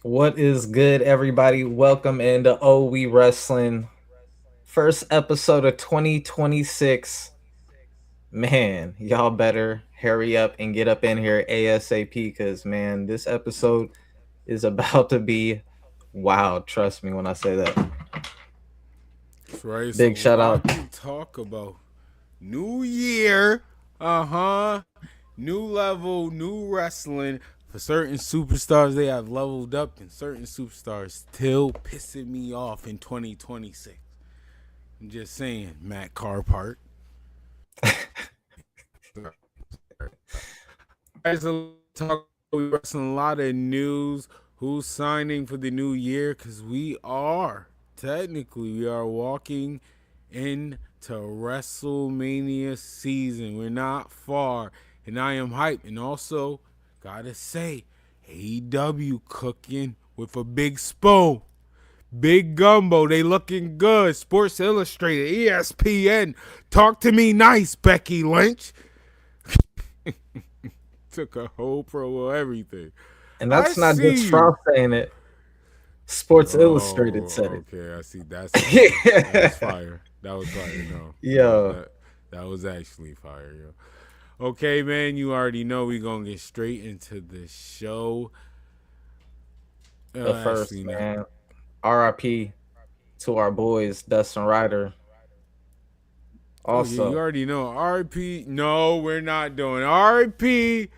What is good, everybody? Welcome into We Wraslin. First episode of 2026. Man, y'all better hurry up and get up in here ASAP because, man, this episode is about to be wild. Trust me when I say that. That's right. It's a Big shout out. lot to talk about. New year. New level, new wrestling. For certain superstars, they have leveled up, and certain superstars still pissing me off in 2026. I'm just saying, Matt Carpart. Guys, talk wrestling, a lot of news. Who's signing for the new year? Because we are walking into WrestleMania season. We're not far, and I am hyped. And also, gotta say, AEW cooking with a big spoon. Big gumbo, they looking good. Sports Illustrated, ESPN. Talk to me nice, Becky Lynch. Took a whole promo, everything. And that's not just Frost saying it. Sports Illustrated said it. Okay, I see. That was fire. That was fire. No. Yo. That was actually fire, yo. Okay, man, you already know we're going to get straight into the show. But first, man, RIP to our boys, Dustin Ryder. Also, you already know. RIP. No, we're not doing RIP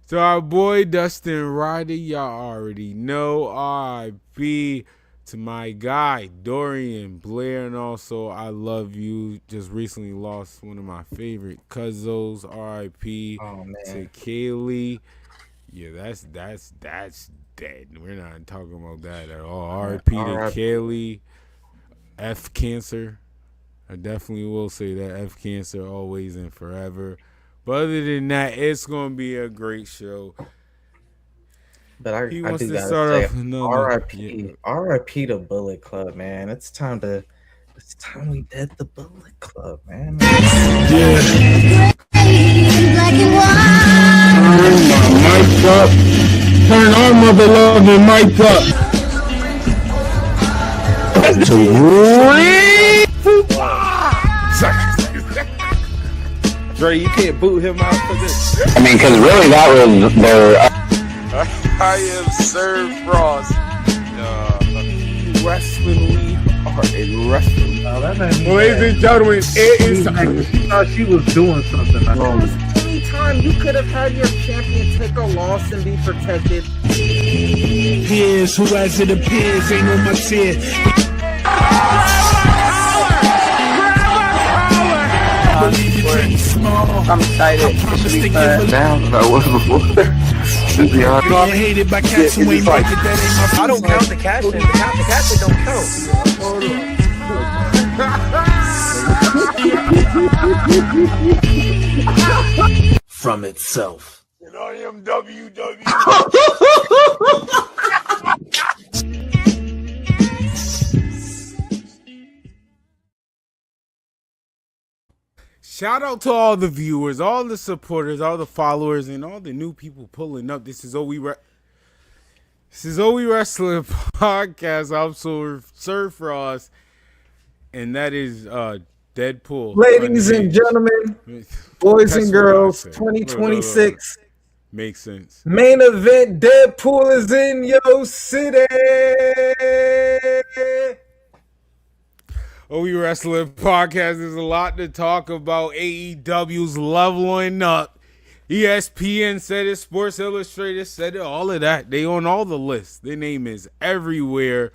to our boy Dustin Ryder. Y'all already know. RIP to my guy Dorian Blair, and also I love you. Just recently lost one of my favorite cousins. RIP to Kaylee. Yeah, that's dead. We're not talking about that at all. RIP to Kaylee. F cancer. I definitely will say that. F cancer always and forever. But other than that, it's gonna be a great show. But I do gotta say, RIP to Bullet Club, man. It's time we did the Bullet Club, man. Yeah. Black and white. Mic up. Turn our mother loving mic up. Dre, you can't boot him out for this. I mean, because really that was their... I am Sir Frost. Wrestling, we are in wrestling. Ladies and gentlemen, it is time. She thought she was doing something. Anytime you could have had your champion take a loss and be protected. Peers, who as it appears, ain't on my tier. I'm excited. It should be fun. Now than I was before. To be honest. Hated by cats who ain't like it. That ain't my I don't count the cash in. The cash in don't count. From itself. And I am WWE. Shout out to all the viewers, all the supporters, all the followers, and all the new people pulling up. This is We Wraslin Podcast. I'm Sir Frost, and that is Deadpool. Ladies and gentlemen, boys and girls, 2026. Makes sense. Main event, Deadpool is in your city. We Wraslin Podcast. There's a lot to talk about. AEW's leveling up. ESPN said it. Sports Illustrated said it. All of that. They on all the lists. Their name is everywhere.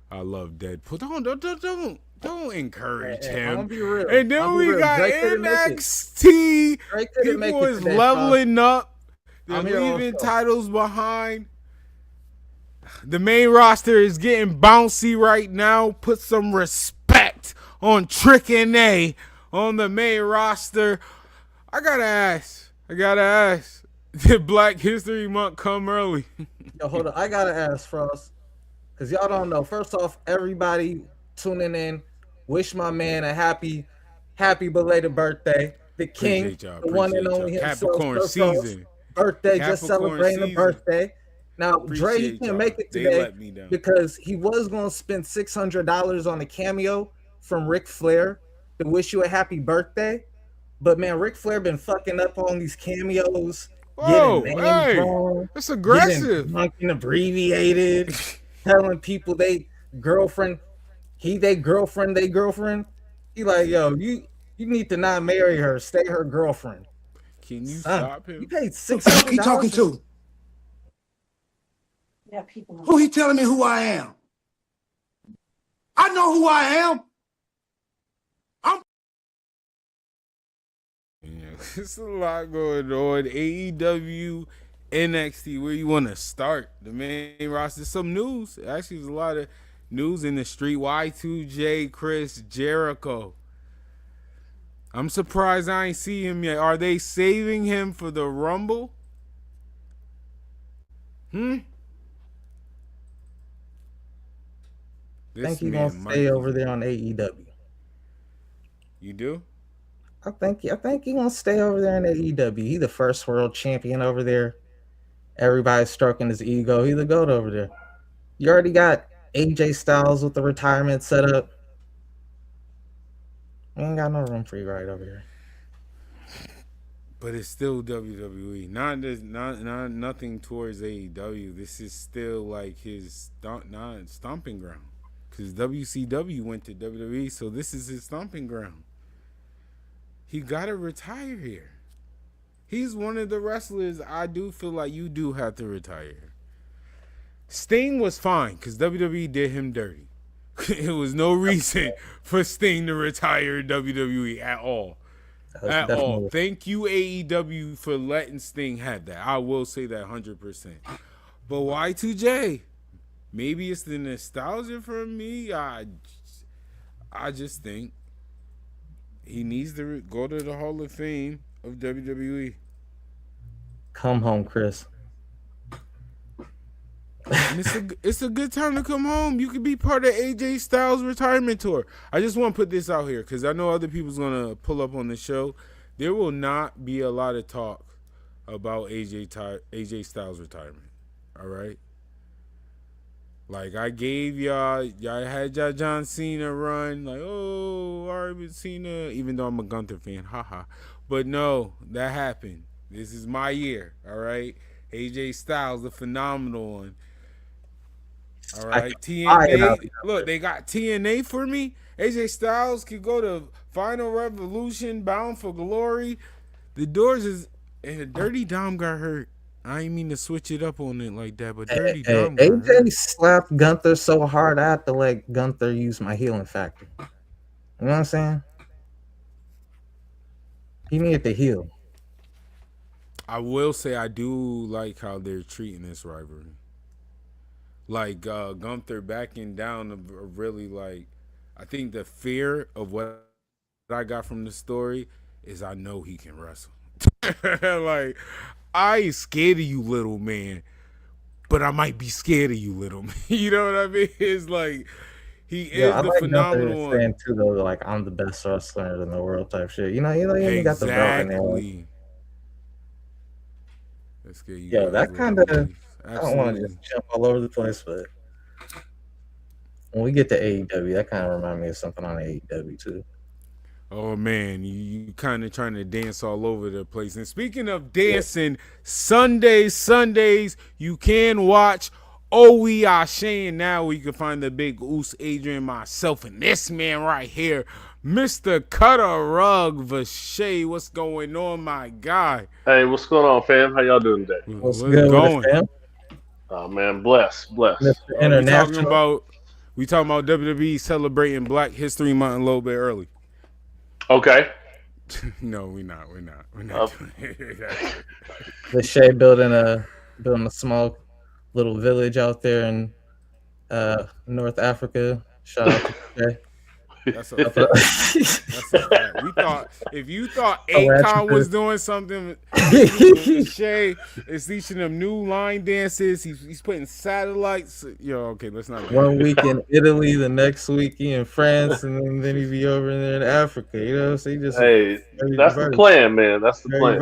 I love Deadpool. Don't encourage him. Be real. And then we got NXT. People is leveling up. They're leaving titles behind. The main roster is getting bouncy right now. Put some respect on Trick and A on the main roster. I gotta ask. Did Black History Month come early? Yo, hold on. I gotta ask, Frost, because y'all don't know. First off, everybody tuning in, wish my man a happy belated birthday. The king, the one and only himself. Capricorn season. Birthday, just celebrating the birthday. Now Dre, he Appreciate can't make y'all. it They today let me down. because he was going to spend $600 on a cameo from Ric Flair to wish you a happy birthday. But man, Ric Flair been fucking up on these cameos, getting Whoa, names hey, wrong, that's getting aggressive. fucking abbreviated, telling people girlfriend, they girlfriend. He like, yo, you need to not marry her, stay her girlfriend. Can you Son, stop you him? paid Who the fuck he talking $600. to? Who he telling me who I am? I know who I am. Yeah, there's a lot going on. AEW, NXT, where you want to start? The main roster. Some news. Actually, there's a lot of news in the street. Y2J, Chris Jericho. I'm surprised I ain't see him yet. Are they saving him for the Rumble? I think This he's gonna man might stay be. over there on AEW. You do? I think he's gonna stay over there in AEW. He the first world champion over there. Everybody's stroking his ego. He the GOAT over there. You already got AJ Styles with the retirement set up. We ain't got no room for you right over here. But it's still WWE. Not nothing towards AEW. This is still like his stomping ground. Because WCW went to WWE, so this is his stomping ground. He gotta retire here. He's one of the wrestlers I do feel like you do have to retire. Sting was fine because WWE did him dirty. It was no reason for Sting to retire in WWE at all. At all. Thank you, AEW, for letting Sting have that. I will say that 100%. But Y2J, maybe it's the nostalgia for me. I just think he needs to go to the Hall of Fame of WWE. Come home, Chris. And it's a good time to come home. You could be part of AJ Styles' retirement tour. I just want to put this out here because I know other people's going to pull up on the show. There will not be a lot of talk about AJ Styles' retirement. All right? Like I gave y'all had y'all John Cena run. Like, oh, all right, Cena. Even though I'm a Gunther fan. Haha. But no, that happened. This is my year. All right? AJ Styles, the phenomenal one. All right, TNA. Look, they got TNA for me. AJ Styles could go to Final Revolution, Bound for Glory. The doors is and Dirty Dom got hurt. I ain't mean to switch it up on it like that, but Dirty Dom got AJ hurt. slapped Gunther so hard I had to let Gunther use my healing factor. You know what I'm saying? He needed to heal. I will say I do like how they're treating this rivalry. Like Gunther backing down really like I think the fear of what I got from the story is I know he can wrestle. Like I ain't scared of you, little man, but I might be scared of you, little man. You know what I mean? It's like he is I the like phenomenal Gunther one. too, though, like I'm the best wrestler in the world type shit. You ain't got the belt in there. Exactly. Let's get you. Yo, guys that little kind of beliefs. I don't want to Absolutely. just jump all over the place, but when we get to AEW, that kind of remind me of something on AEW too. Oh man, you kind of trying to dance all over the place. And speaking of dancing, Sundays, you can watch We Are Shane now. Where you can find the big Oos, Adrian, myself, and this man right here, Mr. Cutter Rug Vache. What's going on, my guy? Hey, what's going on, fam? How y'all doing today? What's good with it, fam? Oh man, bless. Mr. We International. talking about WWE celebrating Black History Month a little bit early. Okay. No, we're not doing it. The Shea building a small little village out there in North Africa. Shout out to Shea. That's a fact. We thought if you thought Akon was doing something, Shay is teaching them new line dances. He's putting satellites. Yo, okay, let's not. One week in Italy, the next week he in France, and then he be over there in Africa. You know, so he just that's the plan, man. That's the plan.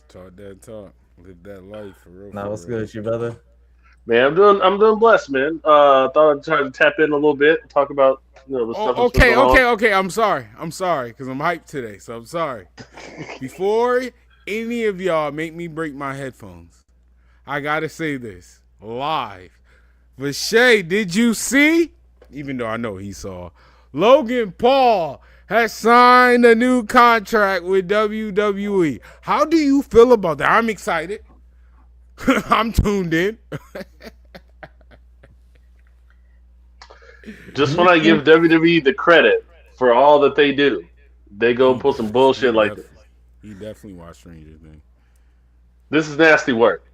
Talk that talk, live that life for real. Nah, what's good with you, brother? Man, I'm doing blessed, man. Thought I'd try to tap in a little bit, talk about the stuff that's been going on. Okay. I'm sorry, because I'm hyped today, so I'm sorry. Before any of y'all make me break my headphones, I gotta say this live. But Shay, did you see? Even though I know he saw, Logan Paul has signed a new contract with WWE. How do you feel about that? I'm excited. I'm tuned in. Just when I give WWE the credit for all that they do, they go pull some bullshit like this. He definitely watched Stranger Things. This is nasty work.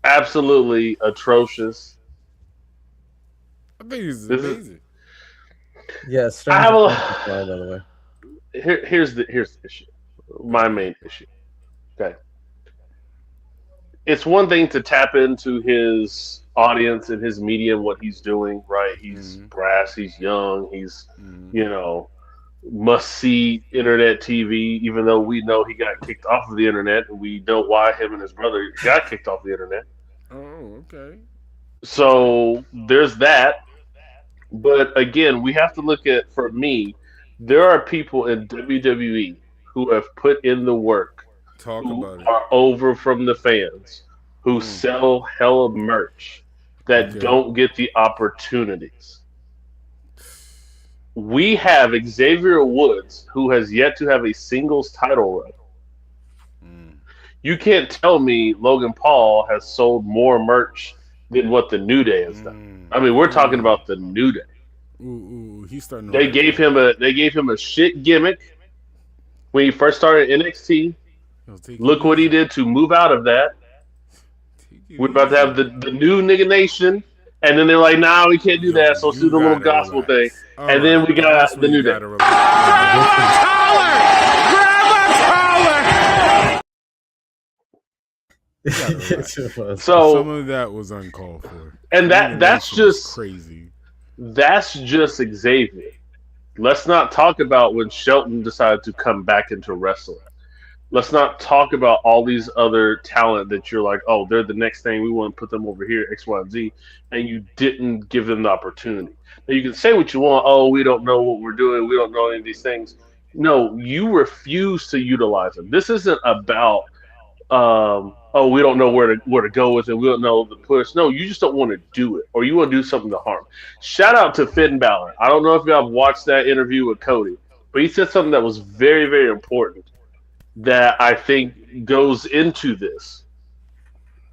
Absolutely atrocious. I think this is amazing. Yes, I have by the way. Here's the issue. My main issue. Okay. It's one thing to tap into his audience and his media and what he's doing, right? He's brass, he's young, he's must see internet TV, even though we know he got kicked off of the internet and we know why him and his brother got kicked off the internet. Oh, okay. So there's that. But again, we have to look at, for me, there are people in WWE who have put in the work, who are over from the fans, who sell hella merch that don't get the opportunities. We have Xavier Woods, who has yet to have a singles title run. You can't tell me Logan Paul has sold more merch than what the New Day has done. I mean, we're talking about the New Day. He's starting. They gave him a shit gimmick when he first started NXT. Look what he did to move out of that. We're about to have the new nigga nation, and then they're like, "Nah, we can't do that. So let's do the little gospel thing." And then we got the New Day. So some of that was uncalled for, and that's just crazy. That's just Xavier. Let's not talk about when Shelton decided to come back into wrestling. Let's not talk about all these other talent that you're like, oh, they're the next thing. We want to put them over here, X, Y, and Z, and you didn't give them the opportunity. Now, you can say what you want. Oh, we don't know what we're doing. We don't know any of these things. No, you refuse to utilize them. This isn't about, we don't know where to go with it. We don't know the push. No, you just don't want to do it, or you want to do something to harm. Shout out to Finn Balor. I don't know if y'all watched that interview with Cody, but he said something that was very, very important that I think goes into this,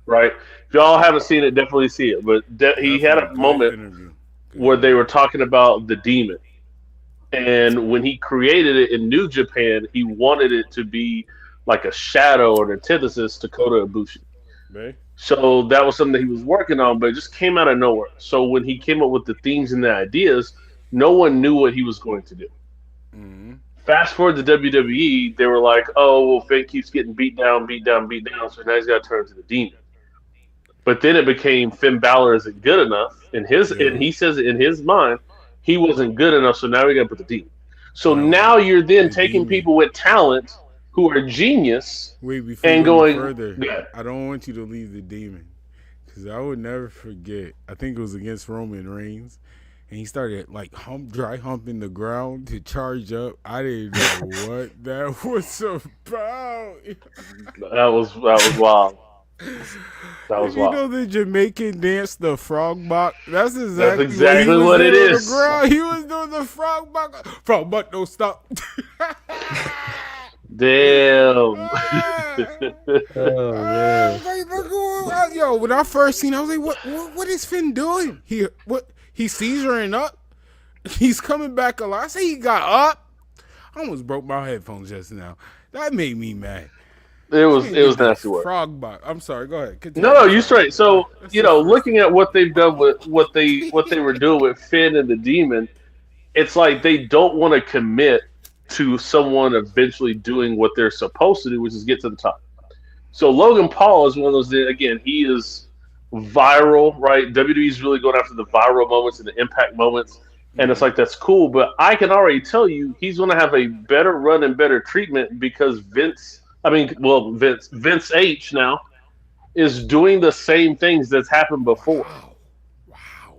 right? If y'all haven't seen it, definitely see it. But he had a moment where they were talking about the demon. And when he created it in New Japan, he wanted it to be like a shadow or an antithesis to Kota Ibushi. Right. So that was something that he was working on, but it just came out of nowhere. So when he came up with the themes and the ideas, no one knew what he was going to do. Fast forward to WWE, they were like, oh, well, Finn keeps getting beat down, so now he's got to turn to the demon. But then it became Finn Balor isn't good enough. And he says in his mind, he wasn't good enough, so now we got to put the demon. So now you're then taking people with talent who are genius and going further. I don't want you to leave the demon, because I would never forget. I think it was against Roman Reigns. And he started like dry humping the ground to charge up. I didn't know what that was about. That was wild. That was wild. You know the Jamaican dance, the frog bop? That's exactly what it is. He was doing the frog bop. Frog bop, don't stop. Damn. Oh man. Yo, when I first seen it, I was like, what is Finn doing here? He's seizuring up. He's coming back alive. I say he got up. I almost broke my headphones just now. That made me mad. It was nasty work. Frog bot. I'm sorry. Go ahead. Continue. No, you straight. So looking at what they've done with what they were doing with Finn and the Demon, it's like they don't want to commit to someone eventually doing what they're supposed to do, which is get to the top. So Logan Paul is one of those. Again, he is viral, right? WWE's really going after the viral moments and the impact moments, and it's like, that's cool, but I can already tell you he's going to have a better run and better treatment because Vince H now is doing the same things that's happened before. Wow.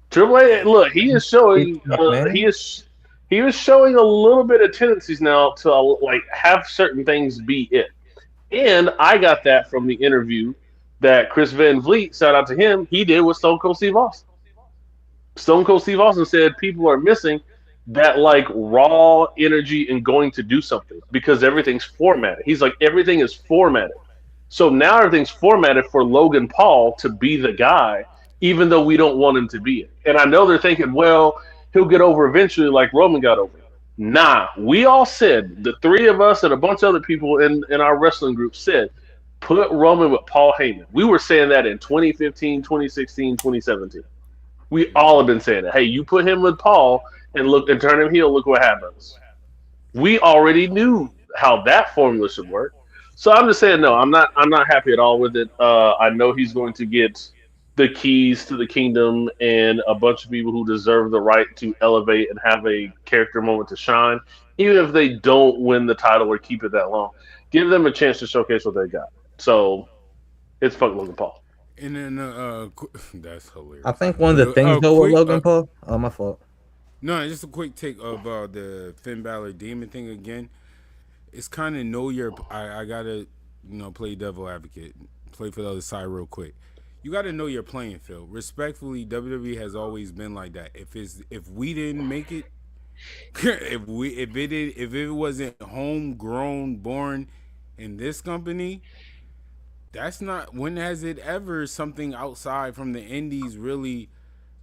Triple H, look, he is showing, McMahon? he is showing a little bit of tendencies now to like have certain things be it. And I got that from the interview that Chris Van Vliet, shout out to him, he did with Stone Cold Steve Austin. Stone Cold Steve Austin said people are missing that like raw energy and going to do something because everything's formatted. He's like everything is formatted. So now everything's formatted for Logan Paul to be the guy, even though we don't want him to be it. And I know they're thinking, well, he'll get over eventually like Roman got over. Nah, we all said, the three of us and a bunch of other people in our wrestling group said, put Roman with Paul Heyman. We were saying that in 2015, 2016, 2017. We all have been saying it. Hey, you put him with Paul and look and turn him heel, look what happens. We already knew how that formula should work. So I'm just saying, no, I'm not happy at all with it. I know he's going to get the keys to the kingdom and a bunch of people who deserve the right to elevate and have a character moment to shine, even if they don't win the title or keep it that long. Give them a chance to showcase what they got. So it's fuck Logan Paul. And then that's hilarious. I think one of the things though with Logan Paul. Oh, my fault. No, just a quick take about the Finn Balor demon thing again. It's kind of know your. I gotta play devil advocate, play for the other side real quick. You gotta know your playing field. Respectfully, WWE has always been like that. If we didn't make it, if it wasn't homegrown, born in this company, that's not. When has it ever something outside from the indies really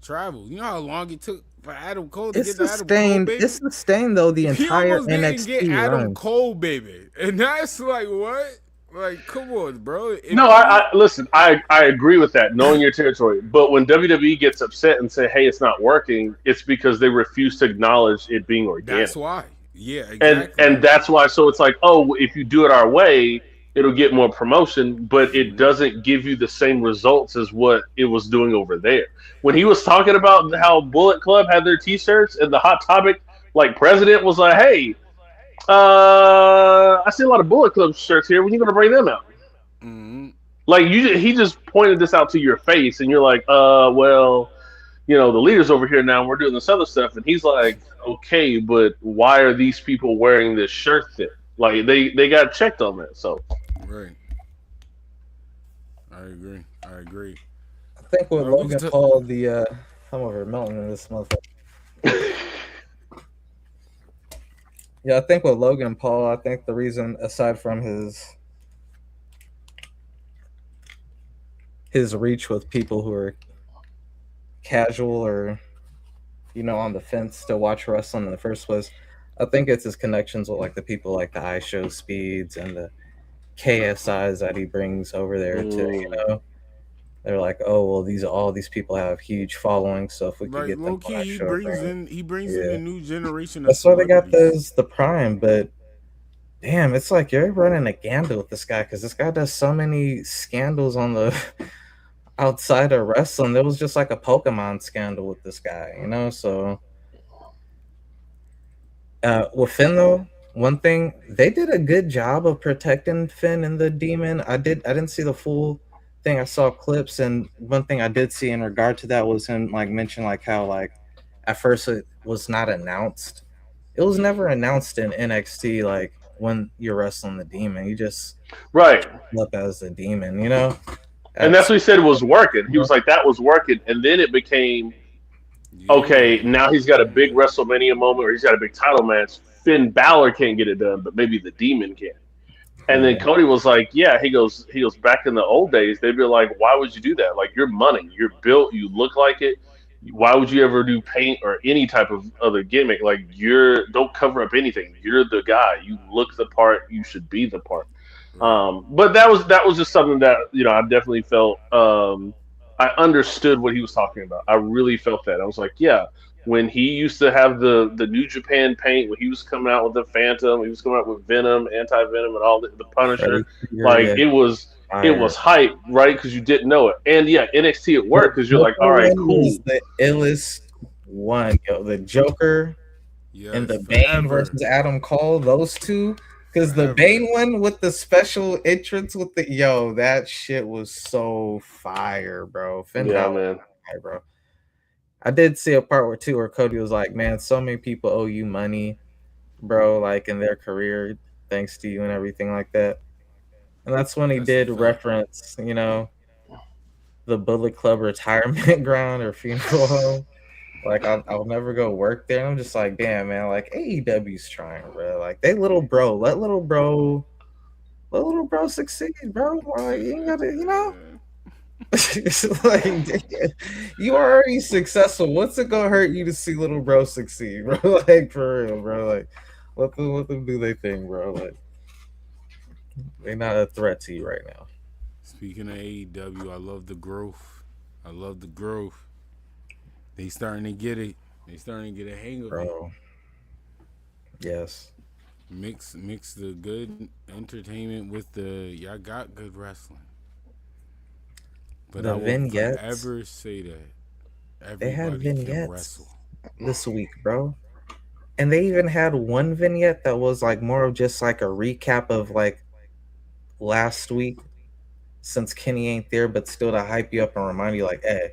traveled? You know how long it took for Adam Cole to get to Adam Cole, baby? It's sustained though the entire he almost didn't get Adam run. Cole, baby, and that's like what? Like, come on, bro. No, I listen. I agree with that. Knowing your territory, but when WWE gets upset and say, "Hey, it's not working," it's because they refuse to acknowledge it being organic. That's why. Yeah, exactly. And that's why. So it's like, oh, if you do it our way, it'll get more promotion, but it doesn't give you the same results as what it was doing over there. When he was talking about how Bullet Club had their T-shirts and the Hot Topic like president was like, "Hey, I see a lot of Bullet Club shirts here. When are you going to bring them out?" Mm-hmm. Like he just pointed this out to your face, and you're like, well, the leader's over here now. And we're doing this other stuff, and he's like, okay, but why are these people wearing this shirt then? Like they got checked on that, so. Right. I agree. I think with Logan Paul, I'm over melting in this motherfucker. Yeah, I think with Logan Paul, I think the reason, aside from his reach with people who are casual or on the fence to watch wrestling in the first place, I think it's his connections with like the people like the iShow Speeds and the KSIs that he brings over there to, they're like, oh well, all these people have huge followings, so if we could get them on he brings in a new generation of that's why they got the Prime. But damn, it's like you're running a gamble with this guy because this guy does so many scandals on the outside of wrestling. There was just like a Pokemon scandal with this guy, so with Finn though, one thing, they did a good job of protecting Finn and the Demon. I didn't see the full thing. I saw clips, and one thing I did see in regard to that was him like mention like how like at first it was not announced. It was never announced in NXT like when you're wrestling the Demon. You just right up as the Demon, And that's what he said was working. He was like, that was working, and then it became okay, now he's got a big WrestleMania moment or he's got a big title match. Finn Balor can't get it done, but maybe the Demon can. And then Cody was like, yeah, he goes, back in the old days, they'd be like, why would you do that? Like, you're money. You're built. You look like it. Why would you ever do paint or any type of other gimmick? Like, don't cover up anything. You're the guy. You look the part. You should be the part. But that was just something that, I definitely felt, I understood what he was talking about. I really felt that. I was like, yeah, when he used to have the New Japan paint, when he was coming out with the Phantom, he was coming out with Venom, Anti-Venom, and all the Punisher, it was hype, right? Because you didn't know it. And yeah, NXT it worked because you're like, all right, cool. Was the illest one, the Joker and the Bane versus Adam Cole, those two. Because the forever. Bane one with the special entrance with the that shit was so fire, bro. Finn Yeah, Balor, man. fire, bro. I did see a part where too where Cody was like, "Man, so many people owe you money, bro, like in their career, thanks to you and everything like that." And that's when he That's a did fact. reference, the Bullet Club retirement ground or funeral home. Like I'll never go work there. And I'm just like, damn man, like AEW's trying, bro. Like they little bro, let little bro succeed, bro. Like you ain't gotta, it's like you are already successful. What's it gonna hurt you to see little bro succeed, bro? Like for real, bro. Like what them do they think, bro? Like they not a threat to you right now, Speaking of AEW, I love the growth. I love the growth. They starting to get it. They starting to get a hang of it. bro. Yes. Mix the good entertainment with the y'all got good wrestling. But I The will vignettes, forever say that they had everybody can wrestle. vignettes this week, bro. And they even had one vignette that was like more of just like a recap of like last week since Kenny ain't there, but still to hype you up and remind you like, hey,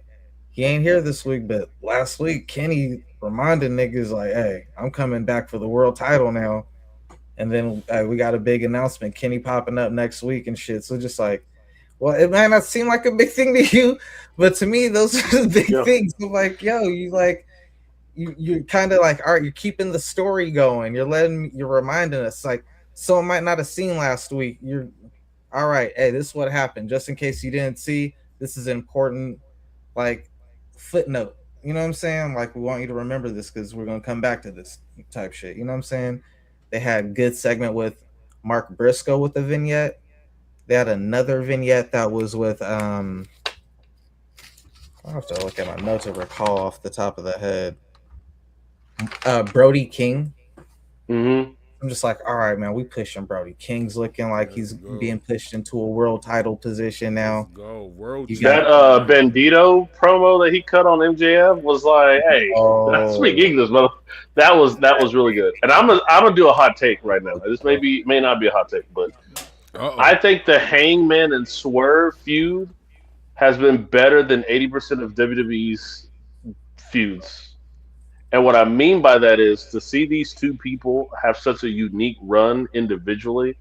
he ain't here this week, but last week Kenny reminded niggas like, hey, I'm coming back for the world title now. And then we got a big announcement, Kenny popping up next week and shit. So just like, well, it might not seem like a big thing to you, but to me, those are the big things. I'm like, yo, you're kind of like, all right, you're keeping the story going. You're reminding us like someone might not have seen last week. You're all right. Hey, this is what happened. Just in case you didn't see, this is important. Like footnote. You know what I'm saying? Like we want you to remember this because we're gonna come back to this type shit. You know what I'm saying? They had good segment with Mark Briscoe with the vignette. They had another vignette that was with I have to look at my notes to recall off the top of the head. Brody King. Mm-hmm. I'm just like, all right, man, we pushing Brody. King's looking like Let's he's go. being pushed into a world title position Let's now. go. World You That got champion. Bandito promo that he cut on MJF was like, hey, that's speak oh, English, but that was really good. And I'm gonna do a hot take right now. This may not be a hot take, but I Uh-oh. think the Hangman and Swerve feud has been better than 80% of WWE's feuds. And what I mean by that is to see these two people have such a unique run individually,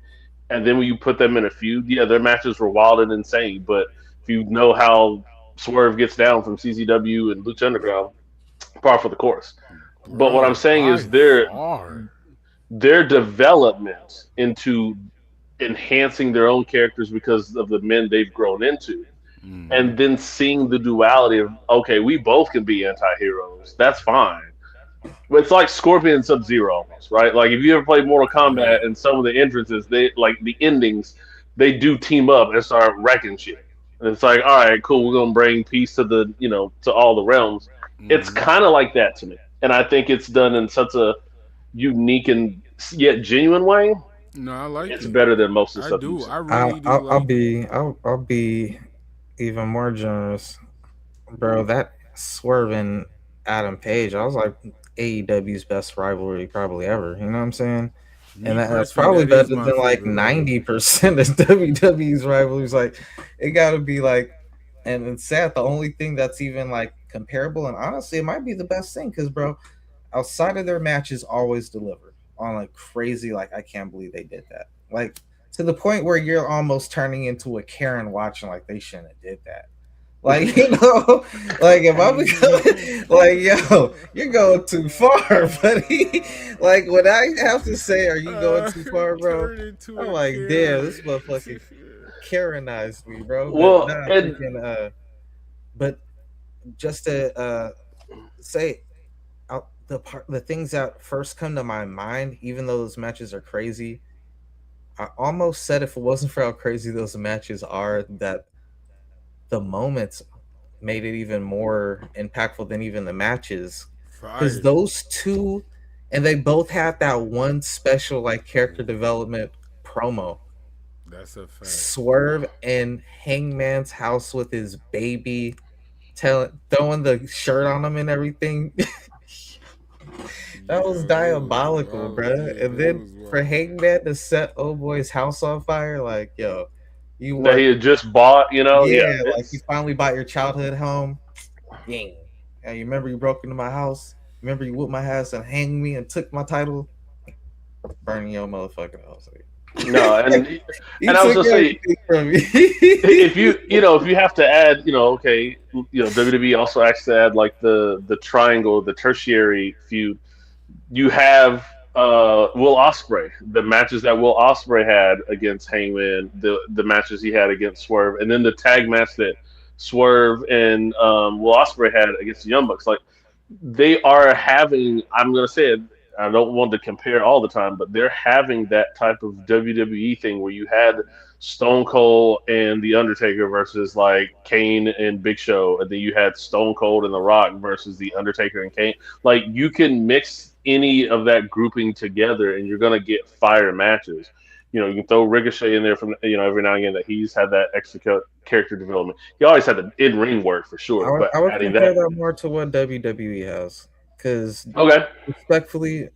and then when you put them in a feud, yeah, their matches were wild and insane. But if you know how Swerve gets down from CZW and Lucha Underground, par for the course. But what I'm Bro, saying by is far. their development into enhancing their own characters because of the men they've grown into, Mm-hmm. and then seeing the duality of okay, we both can be anti-heroes. That's fine. It's like Scorpion and Sub Zero almost, right? Like if you ever played Mortal Right. Kombat and some of the entrances, they like the endings, they do team up and start wrecking shit. And it's like, all right, cool, we're gonna bring peace to the to all the realms. It's Mm-hmm. kind of like that to me, and I think it's done in such a unique and yet genuine way. No, I like It's it. better than most of the I stuff you've do. seen. I really do like it. I'll be even more generous, bro. That swerving Adam Page, I was like AEW's best rivalry probably ever. You know what I'm saying? And Me that's personally, probably that is better my than like favorite rivalry. 90% of WWE's rivalries. Like it got to be like, and it's sad. The only thing that's even like comparable, and honestly, it might be the best thing because, bro, outside of their matches, always delivered on like crazy. Like I can't believe they did that. Like to the point where you're almost turning into a Karen watching. Like they shouldn't have did that. Like like if I'm becoming like yo, you're going too far, buddy. Like when I have to say, "Are you going too far, bro?" Turn into I'm a like, damn, this Karen. motherfucking Karenized me, bro. But Well, nah, and freaking but just to say the things that first come to my mind, even though those matches are crazy, I almost said if it wasn't for how crazy those matches are, that the moments made it even more impactful than even the matches. Because Fire. those two, and they both had that one special like character development promo. That's a fact. Swerve in Hangman's house with his baby, throwing the shirt on him and everything. That was diabolical, bruh. And then for Hangman to set old boy's house on fire, like, yo, you That he work, had just bought, you know, yeah. yeah, like you finally bought your childhood home. Yeah. Yeah, you remember you broke into my house? Remember you whooped my ass and hanged me and took my title? Burning your motherfucking house. No, and I was took gonna say, everything from me. if you have to add, okay, WWE also acts to add like the triangle, the tertiary feud. You have Will Ospreay, the matches that Will Ospreay had against Hangman, the matches he had against Swerve, and then the tag match that Swerve and Will Ospreay had against the Young Bucks. Like they are having, I'm gonna say it. I don't want to compare all the time, but they're having that type of WWE thing where you had Stone Cold and The Undertaker versus like Kane and Big Show, and then you had Stone Cold and The Rock versus The Undertaker and Kane. Like you can mix any of that grouping together, and you're gonna get fire matches. You can throw Ricochet in there from every now and again that he's had that extra character development. He always had the in ring work for sure, but I would adding compare that, that more to what WWE has. Because okay, respectfully,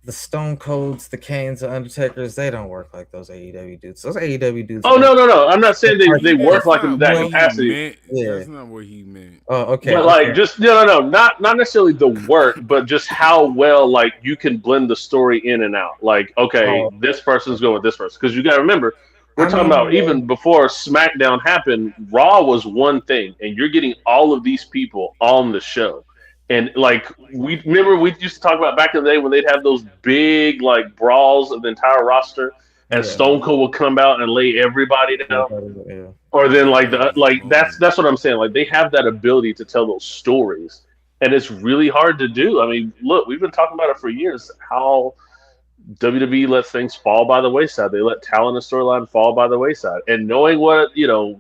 the Stone Colds, the Kanes, the Undertakers, they don't work like those AEW dudes. Those AEW dudes. Oh no! I'm not saying they work like in that capacity. Yeah. That's not what he meant. Oh, okay. But like, just no, not necessarily the work, but just how well like you can blend the story in and out. Like, okay, this person's going with this person because you got to remember we're talking about even before SmackDown happened. Raw was one thing, and you're getting all of these people on the show. And like we used to talk about back in the day when they'd have those big like brawls of the entire roster, and Stone Cold would come out and lay everybody down. Yeah. Or then that's what I'm saying. Like they have that ability to tell those stories, and it's really hard to do. I mean, look, we've been talking about it for years. How WWE lets things fall by the wayside. They let talent and storyline fall by the wayside, and knowing what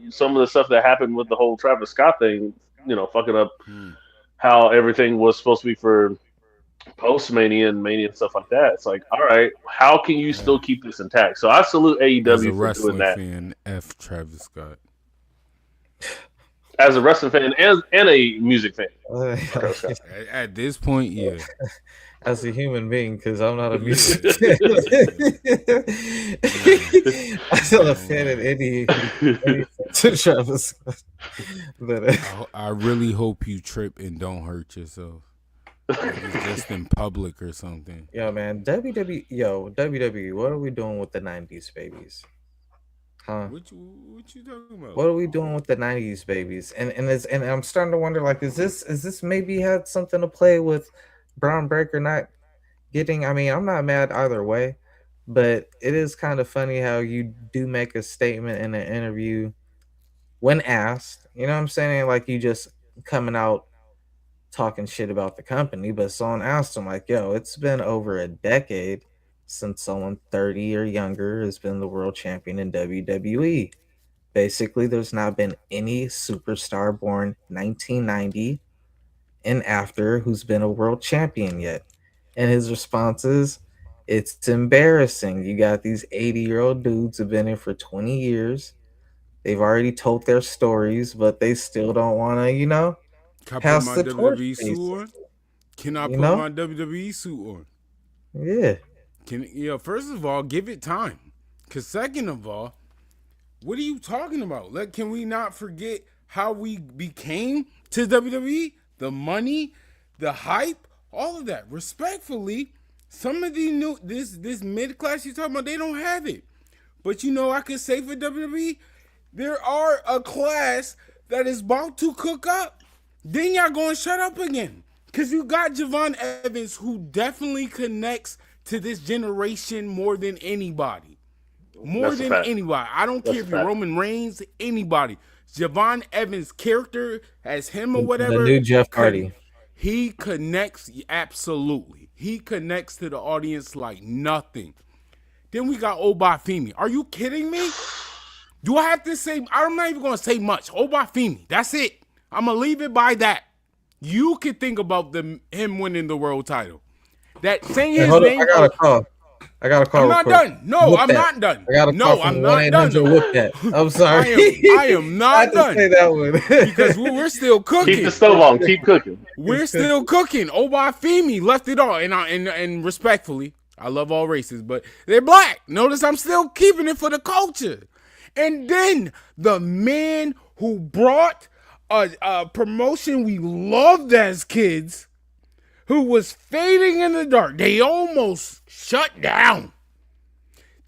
some of the stuff that happened with the whole Travis Scott thing, fucking up. How everything was supposed to be for post-Mania and Mania and stuff like that. It's like, all right, how can you still keep this intact? So I salute AEW for doing that. Fan, F Travis Scott. As a wrestling fan and a music fan. At this point, yeah. As a human being, because I'm not a musician. I'm still a fan of any Travis Scott. But, I really hope you trip and don't hurt yourself. Like it's just in public or something. Yo, man, WWE, what are we doing with the 90s babies? Huh? What you talking about? What are we doing with the 90s babies? And I'm starting to wonder, like, is this maybe had something to play with Braun Breaker not getting? I mean, I'm not mad either way, but it is kind of funny how you do make a statement in an interview when asked. You know what I'm saying? Like you just coming out talking shit about the company, but someone asked him like, yo, it's been over a decade since someone 30 or younger has been the world champion in WWE. Basically, there's not been any superstar born 1990 and after who's been a world champion yet. And his response is, it's embarrassing. You got these 80-year-old dudes who've been here for 20 years. They've already told their stories, but they still don't want to, pass the torch. Can I put my WWE suit on? Yeah. First of all, give it time. Because second of all, what are you talking about? Like, can we not forget how we became to WWE? The money, the hype, all of that. Respectfully, some of the this mid-class you're talking about, they don't have it. But I could say for WWE, there are a class that is about to cook up. Then y'all going to shut up again. Because you got Javon Evans, who definitely connects to this generation more than anybody. More than anybody. I don't care if you're Roman Reigns, anybody. Javon Evans' character as him or whatever. The new Jeff Hardy. He connects, absolutely. He connects to the audience like nothing. Then we got Obafemi. Are you kidding me? Do I have to say? I'm not even going to say much. Obafemi. That's it. I'm going to leave it by that. You could think about him winning the world title. That saying his name. I I got a call. I'm not done. No, I'm not done. I got a call from 1-800 Whoop That. I'm sorry. I am not done. Say that one. Because we're still cooking. Keep the stove on. Keep cooking. We're still cooking. Obafemi left it all, and respectfully, I love all races, but they're black. Notice I'm still keeping it for the culture. And then the man who brought a promotion we loved as kids, who was fading in the dark. They almost shut down.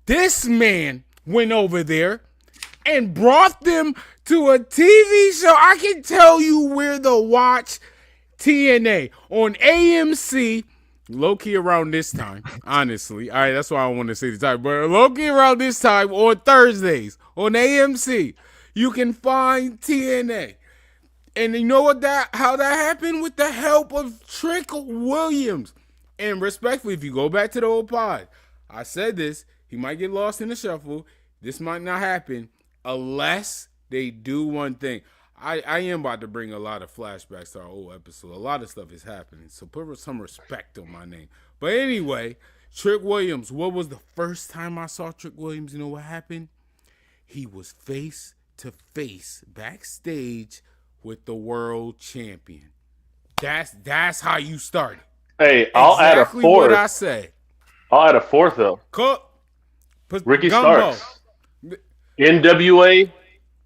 This man went over there and brought them to a TV show. I can tell you where to watch TNA on AMC. Low-key around this time, honestly. All right, that's why I want to say the time. But low-key around this time on Thursdays on AMC, you can find TNA. And you know how that happened? With the help of Trick Williams. And respectfully, if you go back to the old pod, I said this, he might get lost in the shuffle. This might not happen unless they do one thing. I am about to bring a lot of flashbacks to our old episode. A lot of stuff is happening, so put some respect on my name. But anyway, Trick Williams, what was the first time I saw Trick Williams? You know what happened? He was face to face backstage with the world champion. That's how you started. Hey, I'll add a fourth. What I said. I'll add a fourth though. Ricky Gumbo. Starks, NWA.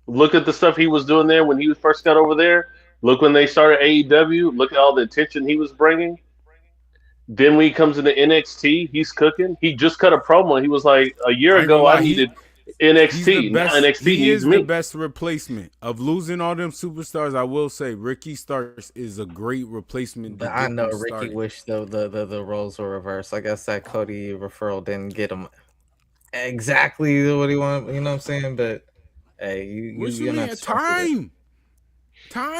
Look at the stuff he was doing there when he first got over there. Look when they started AEW. Look at all the attention he was bringing. Then when he comes into NXT, he's cooking. He just cut a promo. He was like, a year ago, I needed NXT. He is the best replacement of losing all them superstars. I will say Ricky Starks is a great replacement. But I know Ricky wished the roles were reversed. I guess that Cody referral didn't get him exactly what he wanted. You know what I'm saying? But hey, you're not time.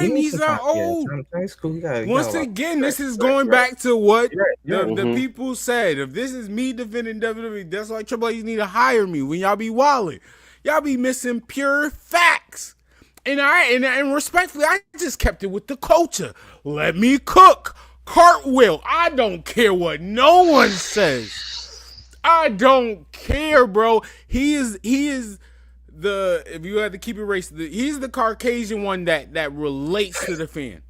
He's not old. Yeah, time cool. Once again, this is going back to what the people said. If this is me defending WWE, that's why Triple H need to hire me when y'all be wilding. Y'all be missing pure facts. And respectfully, I just kept it with the culture. Let me cook. Cartwheel. I don't care what no one says. I don't care, bro. He is if you had to keep it race, he's the Caucasian one that relates to the fan.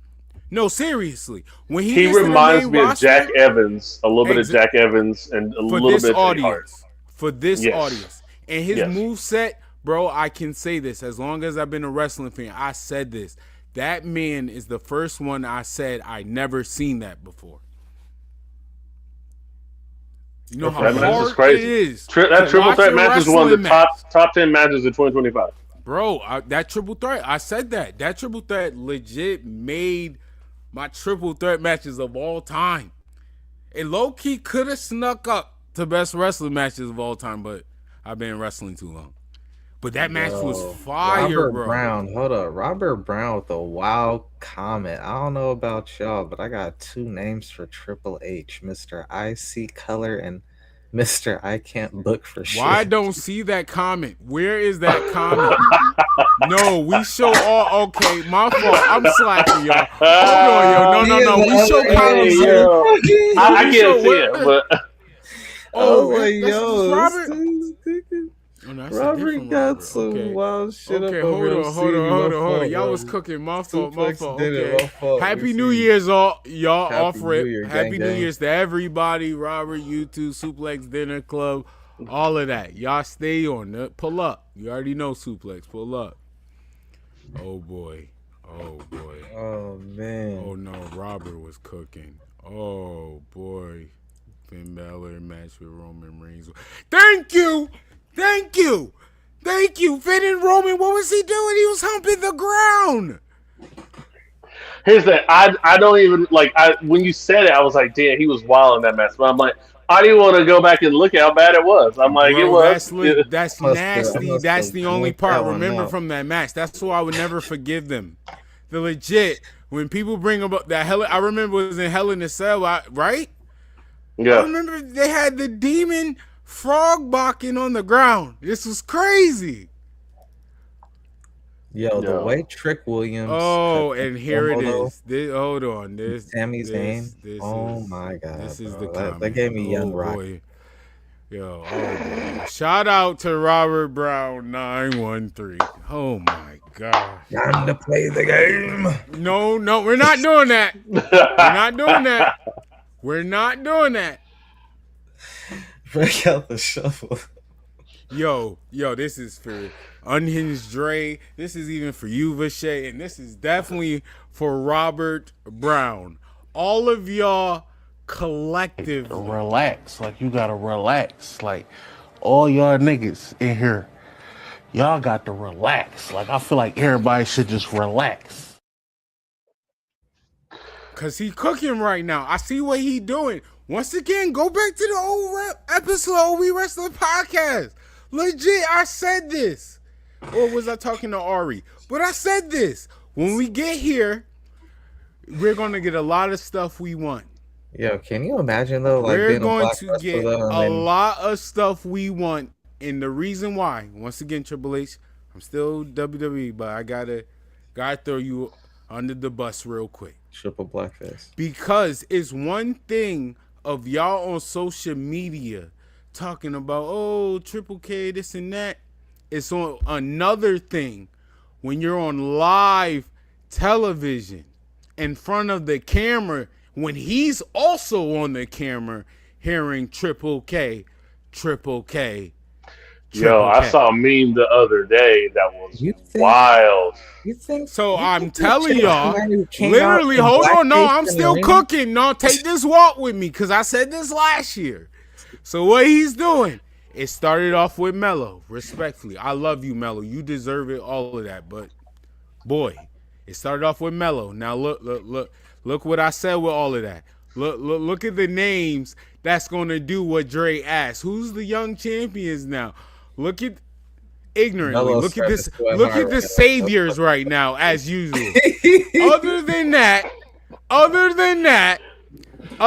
No, seriously. When he reminds me of Jack Evans, a little bit of Jack Evans, and a little bit of Eddie Hart. For this audience. And his moveset, bro, I can say this. As long as I've been a wrestling fan, I said this. That man is the first one I said I never seen that before. You know how hard it is. That triple threat match is one of the top 10 matches of 2025. Bro, that triple threat, I said that. That triple threat legit made my triple threat matches of all time. It low-key could have snuck up to best wrestling matches of all time, but I've been wrestling too long. But that match was fire, Robert Brown. Hold up. Robert Brown with a wild comment. I don't know about y'all, but I got two names for Triple H. Mr. I See Color and Mr. I Can't Book for Shit. Why don't see that comment? Where is that comment? No, we show all. Okay, my fault. I'm slacking, y'all. Hold on, yo. No. We show comments here. I can't see it, but. Robert got some wild shit up over Hold on. Y'all was cooking. My fault. Okay. Happy New Year's, y'all. Off rip. Happy New Year's to everybody. Robert, YouTube, Suplex Dinner Club, all of that. Y'all stay on. Pull up. You already know Suplex. Pull up. Oh boy. Oh man. Oh no, Robert was cooking. Oh boy. Finn Balor match with Roman Reigns. Thank you. Finn and Roman, what was he doing? He was humping the ground. Here's that. I don't even like. When you said it, I was like, damn, he was wild in that match. But I'm like, I didn't want to go back and look at how bad it was. I'm like, bro, it was. That's nasty. That's the only part. Remember from that match. That's why I would never forgive them. The legit when people bring up that hell. I remember it was in Hell in a Cell, right? Yeah. I remember they had the demon frog barking on the ground. This was crazy. The way Trick Williams. Oh, and here it is. Hold on. Sami Zayn. Oh my god. This is bro. the that gave me young Rock. Boy. Yo, oh boy. Shout out to Robert Brown 913. Oh my god. Time to play the game. No, we're not doing that. We're not doing that. We're not doing that. Break out the shuffle. Yo, this is for Unhinged Dre. This is even for you, Vashay, and this is definitely for Robert Brown. All of y'all collectively. Relax. Like, you gotta relax. Like, all y'all niggas in here, y'all got to relax. Like, I feel like everybody should just relax. Cause he cooking right now. I see what he doing. Once again, go back to the old episode of We Wraslin podcast. Legit, I said this. Or was I talking to Ari? But I said this. When we get here, we're going to get a lot of stuff we want. Yo, can you imagine though? Like, we're going to get a lot of stuff we want. And the reason why, once again, Triple H, I'm still WWE, but I gotta throw you under the bus real quick. Triple blackface. Because it's one thing of y'all on social media talking about, oh, Triple K, this and that. It's on another thing when you're on live television in front of the camera, when he's also on the camera hearing Triple K. Yo, I saw a meme the other day that was wild. You think so? I'm telling y'all, literally, hold on. No, I'm still cooking. No, take this walk with me because I said this last year. So what he's doing, it started off with Mello. Respectfully, I love you, Mello. You deserve it, all of that. But boy, it started off with Mello. Now look what I said with all of that. Look at the names that's gonna do what Dre asked. Who's the young champions now? Look at ignorantly. Mello's look at this. Look at the saviors right now, as usual. Other than that, I'm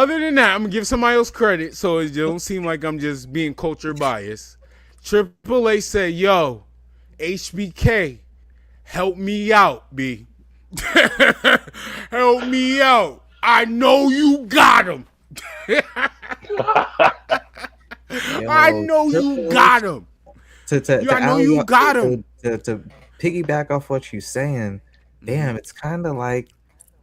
gonna give somebody else credit so it don't seem like I'm just being culture biased. Triple H said, "Yo, HBK, help me out, B. Help me out. I know you got him. I know you got him. I know you got him." To piggyback off what you're saying, damn, it's kind of like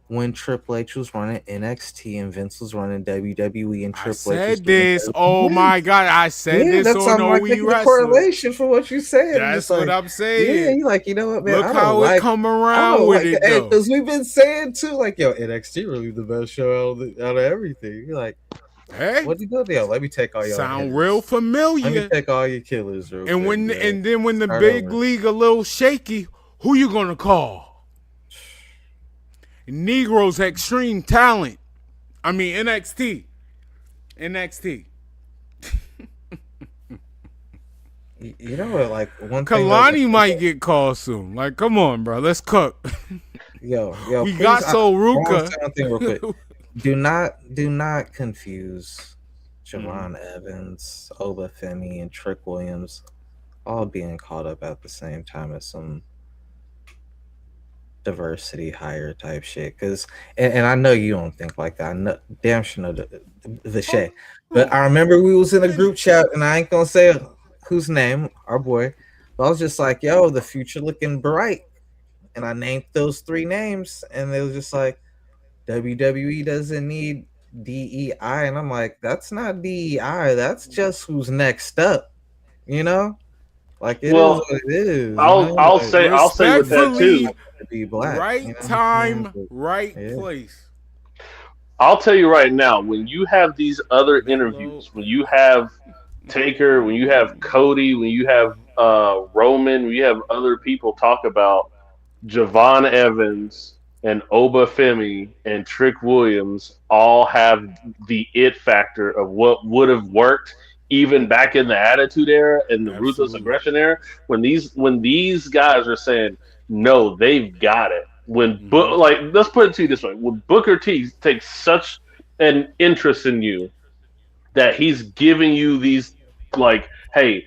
when Triple H was running NXT and Vince was running WWE and Triple H. I said this. Oh my God, I said this on like We Wraslin. Correlation for what you said. That's what I'm saying. Yeah, you like, you know what, man? Look how it come around with it, though. Because we've been saying too, like, yo, NXT really the best show out of everything. You're like, hey, what do you do? Yo, let me take all your sound real familiar. Let me take all your killers real and quick, and then when the big league a little shaky, who you gonna call? Negroes Extreme Talent. I mean NXT. You know what? Like one Kalani might get called soon. Like, come on, bro. Let's cook. Yo, we got Sol Ruka. Real quick. Do not confuse Javon Evans, Oba Femi, and Trick Williams all being caught up at the same time as some diversity hire type shit. Because and I know you don't think like that. I know, damn sure know the shit. But I remember we was in a group chat, and I ain't gonna say whose name, our boy. But I was just like, yo, the future looking bright. And I named those 3 names, and they was just like, WWE doesn't need DEI, and I'm like, that's not DEI, that's just who's next up, you know? Like it is what it is. I'll say with that too. Be black, right, you know? Time, right place. I'll tell you right now, when you have these other interviews, when you have Taker, when you have Cody, when you have Roman, when you have other people talk about Javon Evans and Oba Femi and Trick Williams all have the it factor of what would have worked even back in the Attitude Era and the Ruthless Aggression Era. When these guys are saying no, they've got it. When like, let's put it to you this way: when Booker T takes such an interest in you that he's giving you these, like, hey,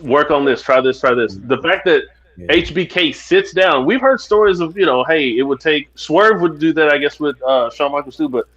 work on this, try this, try this. The fact that HBK sits down. We've heard stories of, hey, it would take Swerve would do that, I guess, with Shawn Michaels too, but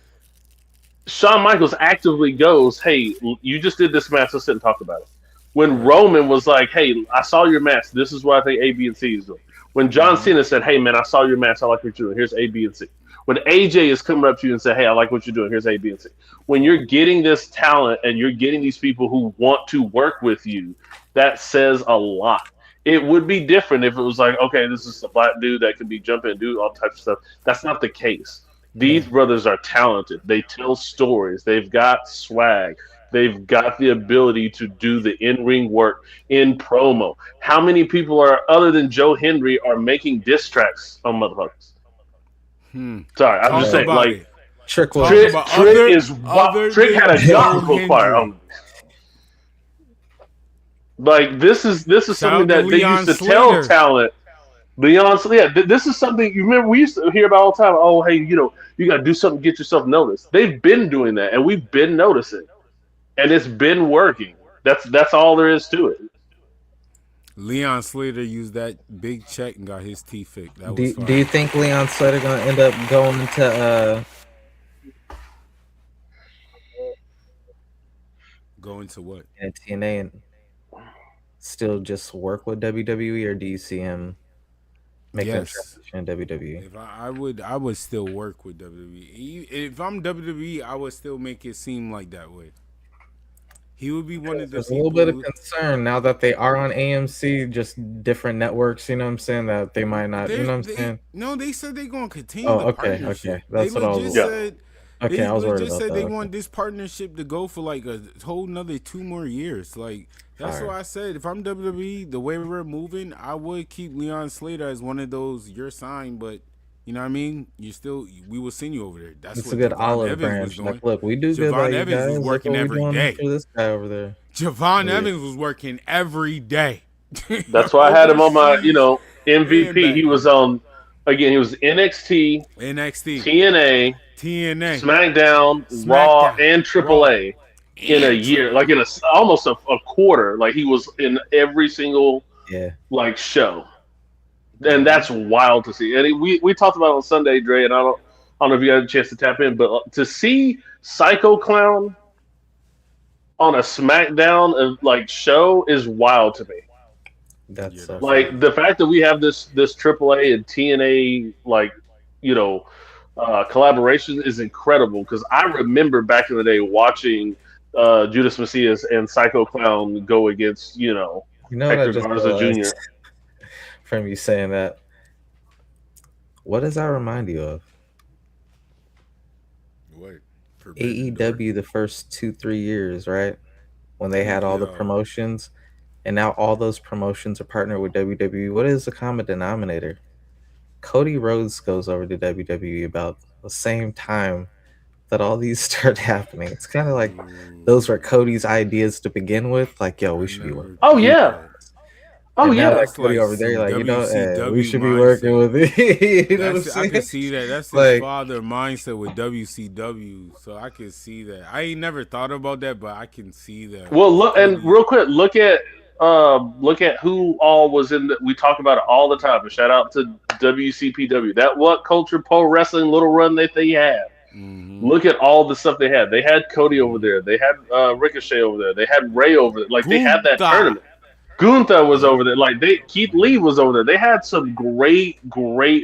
Shawn Michaels actively goes, "Hey, you just did this match. Let's sit and talk about it." When Right. Roman was like, "Hey, I saw your match. This is what I think A, B, and C is doing." When John Cena said, "Hey, man, I saw your match. I like what you're doing. Here's A, B, and C." When AJ is coming up to you and say, "Hey, I like what you're doing. Here's A, B, and C." When you're getting this talent and you're getting these people who want to work with you, that says a lot. It would be different if it was like, okay, this is a black dude that can be jumping and do all types of stuff. That's not the case. These brothers are talented. They tell stories. They've got swag. They've got the ability to do the in-ring work in promo. How many people are other than Joe Hendry are making diss tracks on motherfuckers? Sorry, I'm just Talk saying. about Like it. Trick was Trick, about Trick other- is other Trick had a than Joe gospel choir Hendry. on. Like this is Shout something out to that they Leon used to tell Slater. talent. Leon, yeah, this is something you remember we used to hear about all the time. Oh, hey, you got to do something, to get yourself noticed. They've been doing that, and we've been noticing, and it's been working. That's all there is to it. Leon Slater used that big check and got his teeth fixed. That was Do fine. you think Leon Slater gonna end up going into Going to what? TNA and still just work with WWE, or do you see him make that Yes. transition to WWE? If I would still work with WWE. If I'm WWE, I would still make it seem like that way. He would be one of the There's a people. little bit of concern now that they are on AMC, just different networks. You know what I'm saying? That they might not. You know what I'm saying? No, they said they're gonna continue. Oh, the okay, partnership. okay. That's they what I legit was. said. Okay, They I was worried legit about said that. they Okay. want this partnership to go for like a whole another 2 more years. Like that's Fire. why I said if I'm WWE, the way we're moving, I would keep Leon Slater as one of those you're signed, but you know what I mean. We will send you over there. That's It's what a good Javon olive Evans was branch. doing. Like, look, we do good Javon by you Evans guys. was Look working what we every doing day. for this guy over there. Javon Yeah. Evans was working every day. That's why I had him on my, Overseas and MVP. back. He was on, again, he was NXT, NXT, TNA, TNA, SmackDown, Raw, SmackDown, and AAA in a year, like in almost a quarter. Like he was in every single Yeah. show, and that's wild to see. And we talked about it on Sunday, Dre, and I don't know if you had a chance to tap in, but to see Psycho Clown on a SmackDown show is wild to me. That's so Like the fact that we have this AAA and TNA collaboration is incredible, because I remember back in the day watching Judas Messias and Psycho Clown go against You know what I Hector just Garza Jr. realized from you saying that? What does that remind you of? What? AEW the first 2-3 years, right? When they had all the Yeah. promotions, and now all those promotions are partnered with WWE. What is the common denominator? Cody Rhodes goes over to WWE about the same time that all these start happening. It's kind of like those were Cody's ideas to begin with. Like, yo, we should be working. Oh yeah. Oh And now yeah. that Cody like over there, some like, hey, we WCW should be working mindset. with it. You know what I'm I saying? can see that. That's his Like- father mindset with WCW. So I can see that. I ain't never thought about that, but I can see that. Well, look, and real quick, look at who all was in. We talk about it all the time. And shout out to WCPW. That What Culture Pro Wrestling little run that they had. Look at all the stuff they had. They had Cody over there. They had Ricochet over there. They had Ray over there. Like they had that Gunther. tournament. Gunther was over there. Like Keith Lee was over there. They had some great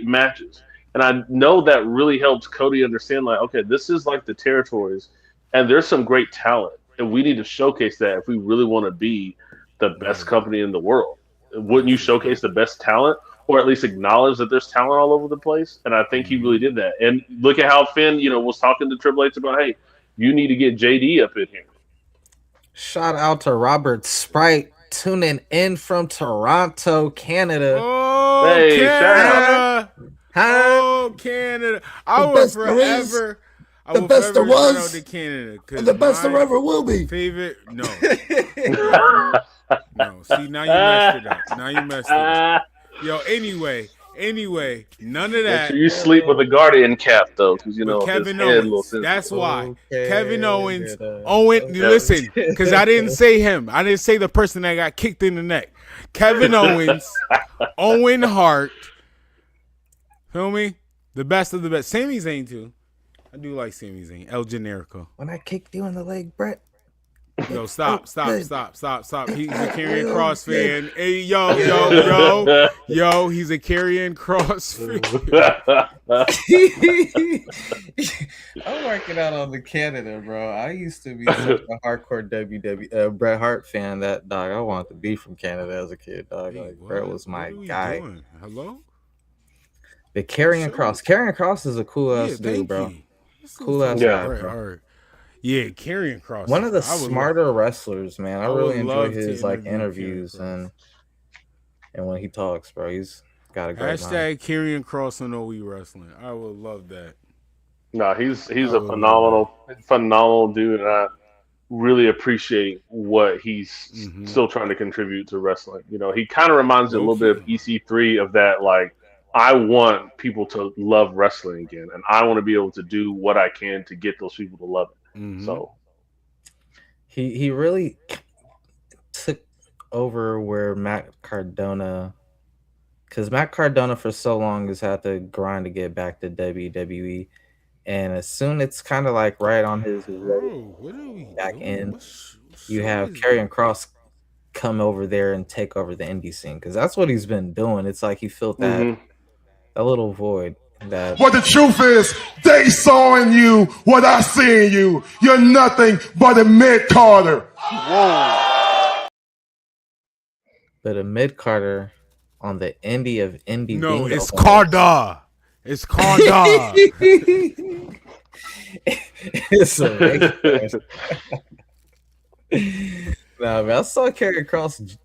matches. And I know that really helps Cody understand, like, okay, this is like the territories, and there's some great talent, and we need to showcase that if we really want to be the best company in the world. Wouldn't you showcase the best talent, or at least acknowledge that there's talent all over the place? And I think he really did that. And look at how Finn, was talking to Triple H about, hey, you need to get JD up in here. Shout out to Robert Sprite tuning in from Toronto, Canada. Oh, Hey, Canada. Huh? Oh, Canada. I would best there is, forever. I the would best there forever shout was, out to Canada, 'cause and the best there my ever will be. favorite. No. No. See, now you messed it up. Now you messed it up. Yo, anyway, none of Make that. sure you sleep with a Guardian cap, though, because, But his Kevin head a little Owens. sensitive. That's why. Okay, Kevin Owens. good, Owen, listen, because I didn't say him. I didn't say the person that got kicked in the neck. Kevin Owens, Owen Hart. Feel me? The best of the best. Sami Zayn, too. I do like Sami Zayn. El Generico. When I kicked you in the leg, Brett. Yo, stop. He's a Karrion felt Cross good. fan. Hey, yo. He's a Karrion Cross fan. I'm working out on the Canada, bro. I used to be such a hardcore Bret Hart fan. That dog, I wanted to be from Canada as a kid, dog. Hey, like Bret was my guy. Doing? Hello? The Karrion Cross. Karrion Cross is a cool ass dude, bro. Cool ass guy, bro. Yeah, Karrion Cross. One of the smarter wrestlers, man. I really enjoy his like interviews and when he talks, bro. He's got a great mind. Karrion Cross on We Wraslin. I would love that. No, he's a phenomenal dude, and I really appreciate what he's still trying to contribute to wrestling. You know, he kind of reminds me a little bit of EC3 of that, like, I want people to love wrestling again, and I want to be able to do what I can to get those people to love it. So he really took over where Matt Cardona, because Matt Cardona for so long has had to grind to get back to WWE, and as soon it's kind of like right on his back end, you have Karrion Cross come over there and take over the indie scene, because that's what he's been doing. It's like he filled that little void. What the truth is, they saw in you what I see in you. You're nothing but a mid-carder. Whoa. But a mid-carder on the indie of indie. No, it's Carda. It's Carda. It's a regular. Nah, man, I saw Karrion Cross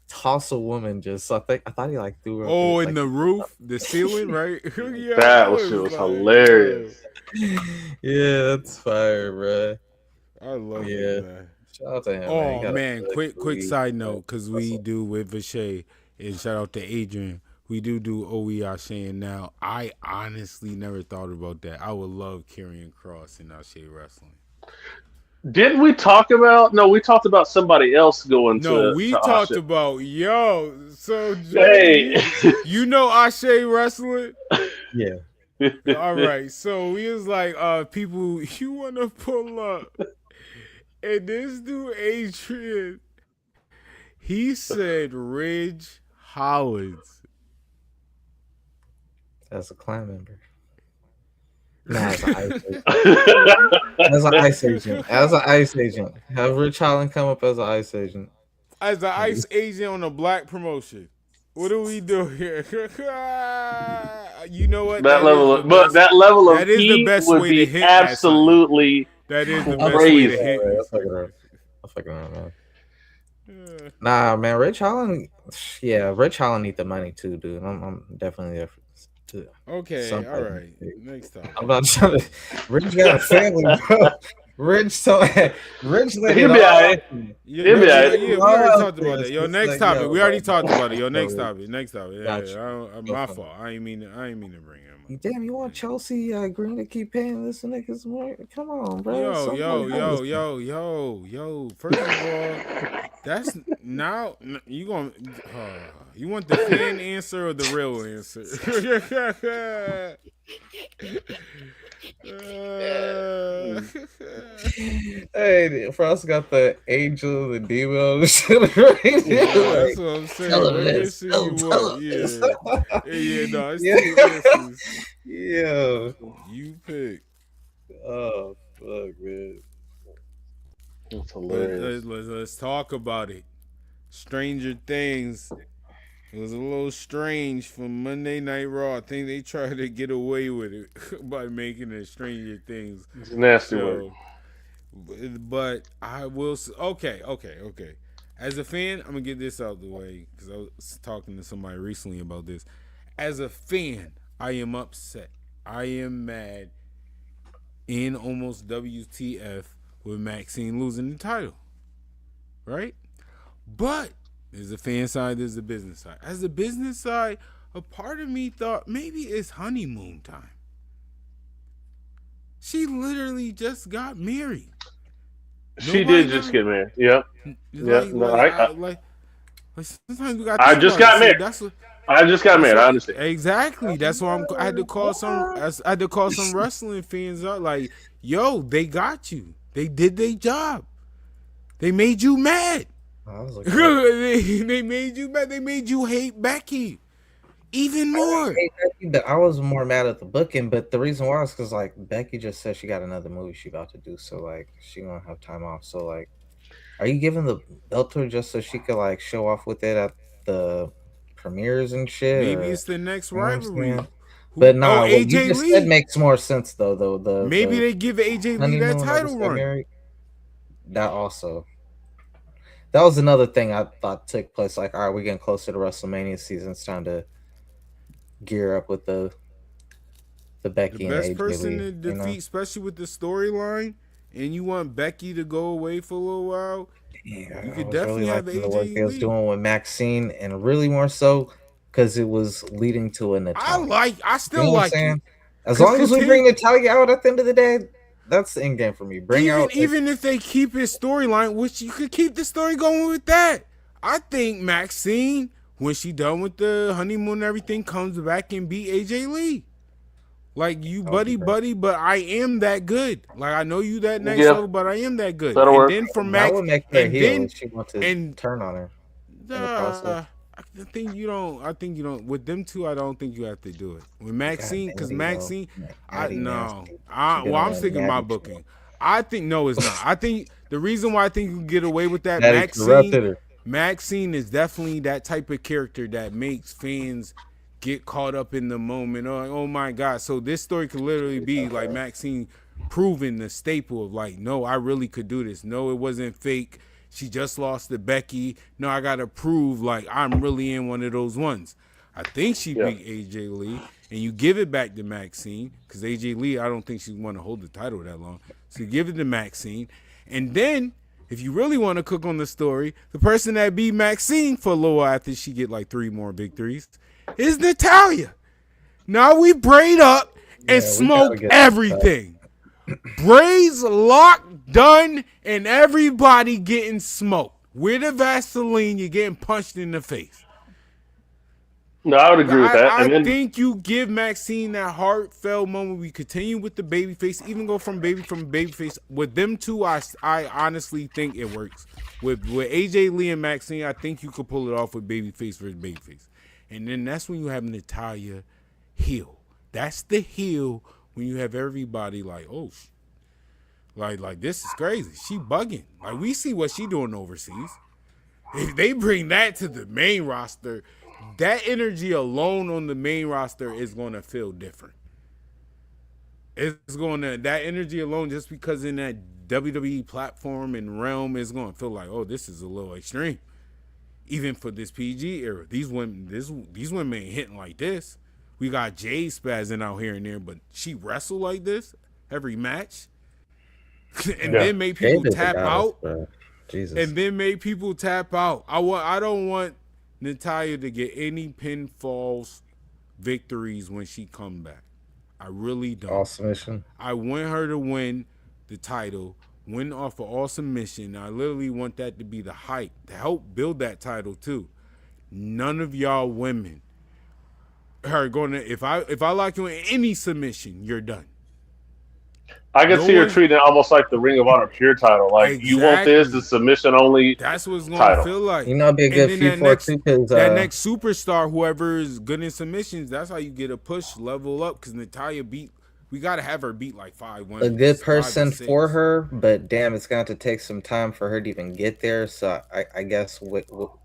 toss a woman just. I thought he like threw her. Oh, in like, the roof, the ceiling, right? Yeah, that was hilarious. Yeah, that's fire, bro. I love it, man. Shout out to him. Oh man, quick side note, because we do with Vishay, and shout out to Adrian. We do OE Ashe now. I honestly never thought about that. I would love Karrion Cross in Ashe wrestling. Didn't we talk about? No, we talked about somebody else going to. No, we talked Ashe. about So, hey, you know Ashe wrestling? Yeah. All right. So we was like, people, you want to pull up, and this dude Adrian, he said Ridge Hollins. As a clan member. Nah, as an ice agent. As an ice agent. Have Rich Holland come up as an ice agent. As an ice agent on a black promotion. What do we do here? You know what? That level of heat would be absolutely that is the best way to hit. I'm fucking around, man. Nah, man, Rich Holland. Yeah, Rich Holland need the money too, dude. I'm definitely there. Okay, all right. Next time. I'm not trying to. Rich got a family, bro. Rich, Rich, he'll be alright. Yeah, we already talked about that. Yo, next topic. We already talked about it. Yo, next topic. Yeah, my fault. I ain't mean to bring him up. Damn, you want Chelsea Green to keep paying this niggas more? Come on, bro. Yo. First of all, that's now you want the fan answer or the real answer? Hey, Frost got the angel, the demon, the shit right there. That's what I'm saying. Tell him this. Yeah. You pick. Oh fuck, man. That's hilarious. Let's talk about it. Stranger Things. It was a little strange from Monday Night Raw. I think they tried to get away with it by making it Stranger Things. It's a nasty word. But I will. Okay. As a fan, I'm going to get this out of the way because I was talking to somebody recently about this. As a fan, I am upset. I am mad in almost WTF with Maxine losing the title. Right? But there's a fan side, there's a business side. As a business side, a part of me thought maybe it's honeymoon time. She literally just got married. She did just get married. Yep. Sometimes we got. I just got married. I just got married. I understand. Exactly. That's why I had to call some wrestling fans out. Like, yo, they got you. They did their job. They made you mad. They made you mad. They made you hate Becky even more. I hate Becky, but I was more mad at the booking. But the reason why is because like Becky just said she got another movie she about to do, so like she gonna have time off. So like, are you giving the belt to her just so she could like show off with it at the premieres and shit? Maybe or, it's the next you know rivalry. But nah, what you AJ just Lee said makes more sense though. Maybe they give AJ Lee that title run. That also. That was another thing I thought took place. Like, all right, we're getting closer to WrestleMania season. It's time to gear up with the Becky and AJ Lee. The best person to defeat, especially with the storyline, and you want Becky to go away for a little while. Yeah, you could definitely have AJ the work Lee. They was doing with Maxine, and really more so because it was leading to a Natalia. I still like it. As long as we bring Natalia out at the end of the day, that's the end game for me. Even if they keep his storyline, which you could keep the story going with that. I think Maxine, when she done with the honeymoon and everything, comes back and beat AJ Lee. Like, you buddy, but I am that good. Like, I know you that next level, but I am that good. That'll and work. then for that Max, would make her and heel then if she wants to turn on her. I think you don't. With them two, I don't think you have to do it. With Maxine, because Maxine, I'm sticking my booking. I think no, it's not. I think the reason why I think you can get away with that, Maxine is definitely that type of character that makes fans get caught up in the moment. Oh my God. So this story could literally be like Maxine proving the staple of like, no, I really could do this. No, it wasn't fake. She just lost to Becky. No, I got to prove like I'm really in one of those ones. I think she beat AJ Lee, and you give it back to Maxine because AJ Lee, I don't think she want to hold the title that long. So you give it to Maxine. And then if you really want to cook on the story, the person that beat Maxine for a little while after she get like 3 more victories is Natalia. Now we braid up and smoke everything. Braids locked, done, and everybody getting smoked. With a Vaseline, you're getting punched in the face. No, I would agree with that. I think you give Maxine that heartfelt moment. We continue with the babyface, even go from babyface. With them two, I honestly think it works. With AJ Lee and Maxine, I think you could pull it off with babyface versus babyface. And then that's when you have Natalia heel. That's the heel when you have everybody like, oh, like this is crazy. She bugging. Like, we see what she doing overseas. If they bring that to the main roster, that energy alone on the main roster is going to feel different. That energy alone, just because in that WWE platform and realm, is going to feel like, oh, this is a little extreme. Even for this PG era, these women ain't hitting like this. We got Jade spazzing out here and there, but she wrestled like this every match, and then made people tap out. Jesus. And then made people tap out. I don't want Natalia to get any pinfalls victories when she come back. I really don't. All submission. I want her to win the title, win off of all submission. I literally want that to be the hype to help build that title too. None of y'all women are gonna. If I lock you in any submission, you're done. I can see her treating it almost like the Ring of Honor Pure title. Like, you want this, the submission only. That's what it's going to feel like. You know, it'd be a good feud for it too. That next superstar, whoever is good in submissions, that's how you get a push level up. Because Natalia we got to have her beat like 5 women. A good person for her, but damn, it's going to take some time for her to even get there. So I guess we'll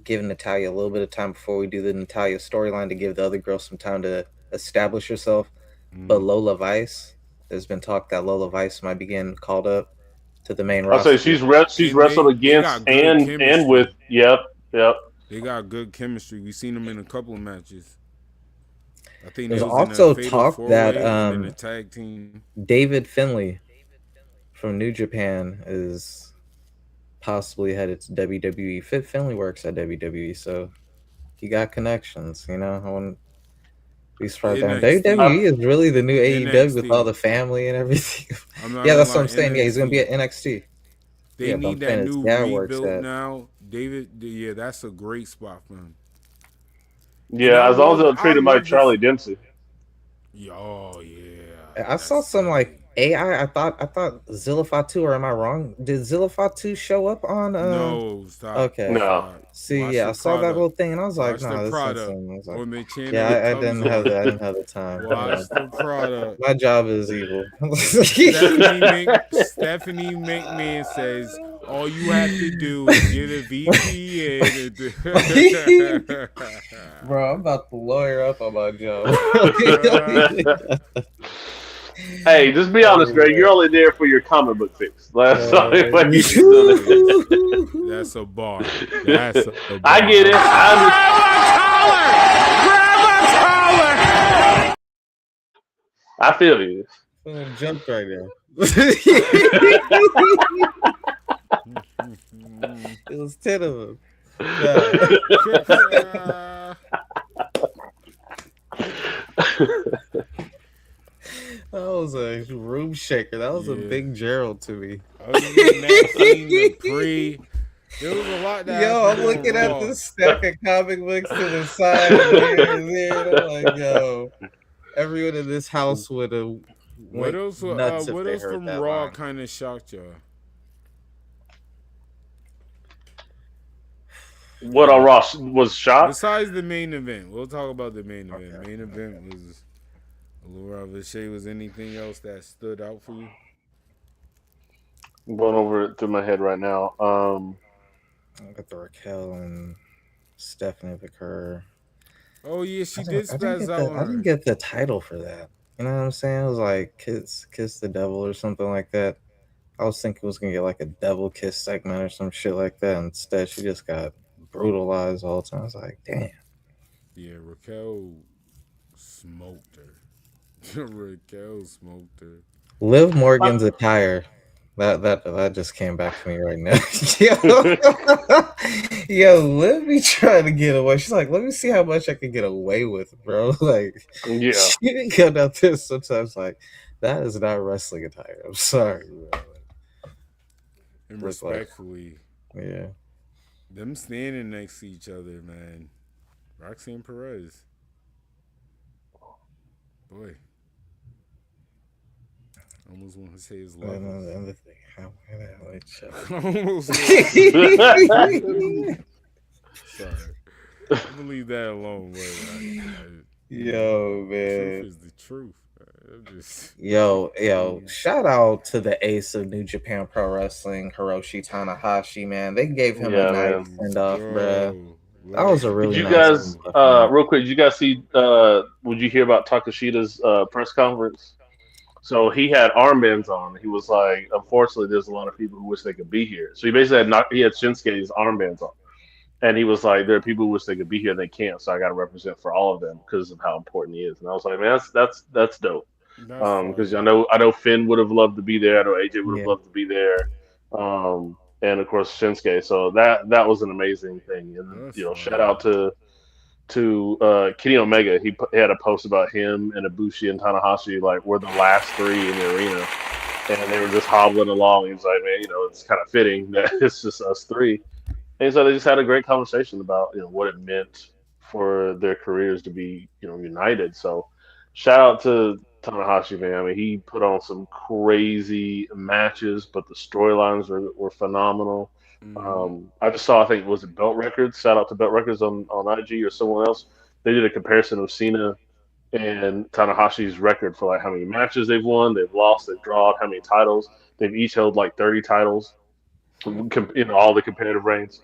give Natalia a little bit of time before we do the Natalia storyline to give the other girl some time to establish herself. But Lola Vice. There's been talk that Lola Vice might be getting called up to the main roster. I'll say she's wrestled against and with. Yep. They got good chemistry. We've seen them in a couple of matches. I think there's also talk that in a tag team. David Finlay from New Japan is possibly headed to WWE. Finlay works at WWE, so he got connections. You know, I wouldn't be surprised. WWE is really the new AEW with all the family and everything. Yeah, that's what I'm saying. Yeah, he's gonna be at NXT. They need that new rebuild now. David, yeah, that's a great spot for him. And Yeah, as long as they'll treat him like Charlie Dempsey. Oh yeah. I saw some like AI. I thought Zillify 2, or am I wrong? Did Zillify 2 show up on No, stop. Okay. No. Stop. See, Watch yeah, the I saw that product. little thing and I was like, Watch nah, the this product insane. I was like, on the channel. yeah, it I comes didn't on. have I didn't have the time. Watch the product. My job is evil. Stephanie McMahon says all you have to do is get a VPN. Bro, I'm about to lawyer up on my job. Hey, just be honest, Greg. You're only there for your comic book fix. That's all you That's a bar. That's a bar. I get it. I feel you. I'm jumped right now. It was 10 of them. That was a room shaker. That was a big Gerald to me. Other than that, the pre, there was a lot that Yo, I'm looking at this stack of comic books to the side and there. I'm like, yo, everyone in this house would have What else? What else from Raw kind of shocked y'all? What on Raw was shocked? Besides the main event, we'll talk about the main event. Okay. Main event was Laura Vache. Was anything else that stood out for you? I'm going over it through my head right now. I got the Raquel and Stephanie Vicker. Oh yeah, she did spaz out. I didn't get the title for that. You know what I'm saying? It was like Kiss the Devil or something like that. I was thinking it was gonna get like a devil kiss segment or some shit like that. Instead, she just got brutalized all the time. I was like, damn. Yeah, Raquel smoked her. Raquel smoked her. Liv Morgan's attire. That just came back to me right now. Yo, Liv be trying to get away. She's like, let me see how much I can get away with, bro. Like, yeah, she go down there sometimes. Like, that is not wrestling attire. I'm sorry, bro. And respectfully, yeah, them standing next to each other, man. Roxanne Perez, boy. I almost want to say his love. Sorry. I'll leave that alone. Yo, man. The truth is the truth. Yo, shout out to the ace of New Japan Pro Wrestling, Hiroshi Tanahashi, man. They gave him a nice send off, bro. That was a really Did you nice guys, real quick, did you guys see, would you hear about Takashida's press conference? So he had armbands on. He was like, unfortunately, there's a lot of people who wish they could be here. So he basically had Shinsuke's armbands on. And he was like, there are people who wish they could be here and they can't, so I got to represent for all of them because of how important he is. And I was like, man, that's dope. Because I know Finn would have loved to be there. I know AJ would have loved to be there. And of course Shinsuke. So that was an amazing thing. And shout out to Kenny Omega. He had a post about him and Ibushi and Tanahashi, like we're the last three in the arena, and they were just hobbling along. He was like, man, it's kind of fitting that it's just us three. And so they just had a great conversation about what it meant for their careers to be united. So shout out to Tanahashi, man. I mean, he put on some crazy matches, but the storylines were phenomenal. I just saw, I think, was it Belt Records? Shout out to Belt Records on IG or someone else. They did a comparison of Cena and Tanahashi's record for like how many matches they've won, they've lost, they've drawn, how many titles. They've each held like 30 titles in all the competitive reigns.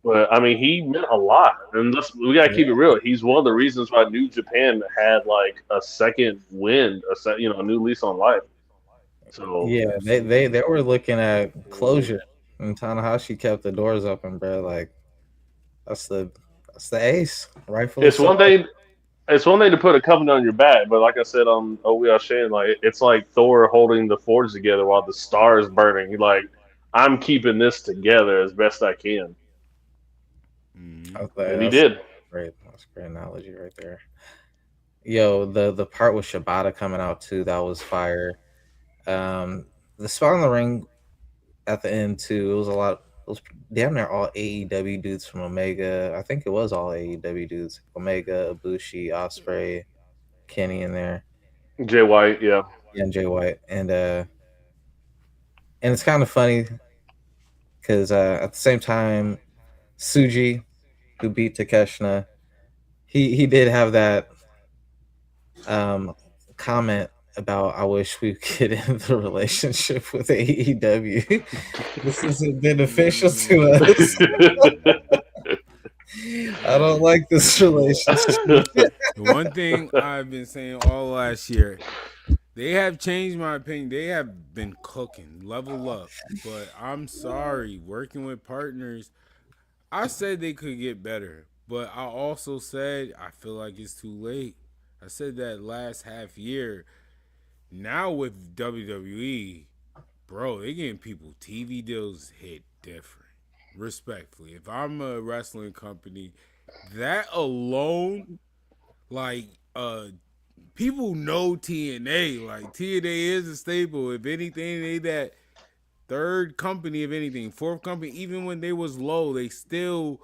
But I mean, he meant a lot, and we gotta keep it real. He's one of the reasons why New Japan had like a second wind, a new lease on life. So yeah, they were looking at closure, and Tanahashi kept the doors open, bro. Like that's the ace, rightfully. It's one thing. It's one thing to put a company on your back, but like I said on We Wraslin, like it's like Thor holding the forge together while the star is burning. He's like, I'm keeping this together as best I can. Okay, and he did. Great. That's a great analogy right there. Yo, the part with Shibata coming out too, that was fire. The spot in the ring at the end too, it was a lot Those damn near all AEW dudes from Omega. I think it was all AEW dudes. Omega, Ibushi, Osprey, Kenny in there. Jay White, yeah. Yeah, and Jay White. And it's kind of funny because at the same time, Suji, who beat Takeshna, he did have that um, comment about I wish we could end the relationship with AEW. This isn't beneficial to us. I don't like this relationship. The one thing I've been saying all last year, they have changed my opinion. They have been cooking, level up. But I'm sorry, working with partners, I said they could get better. But I also said I feel like it's too late. I said that last half year. Now with WWE, bro, they getting people TV deals hit different. Respectfully, if I'm a wrestling company, that alone, like, people know TNA. Like, TNA is a staple. If anything, they that third company, if anything, fourth company. Even when they was low, they still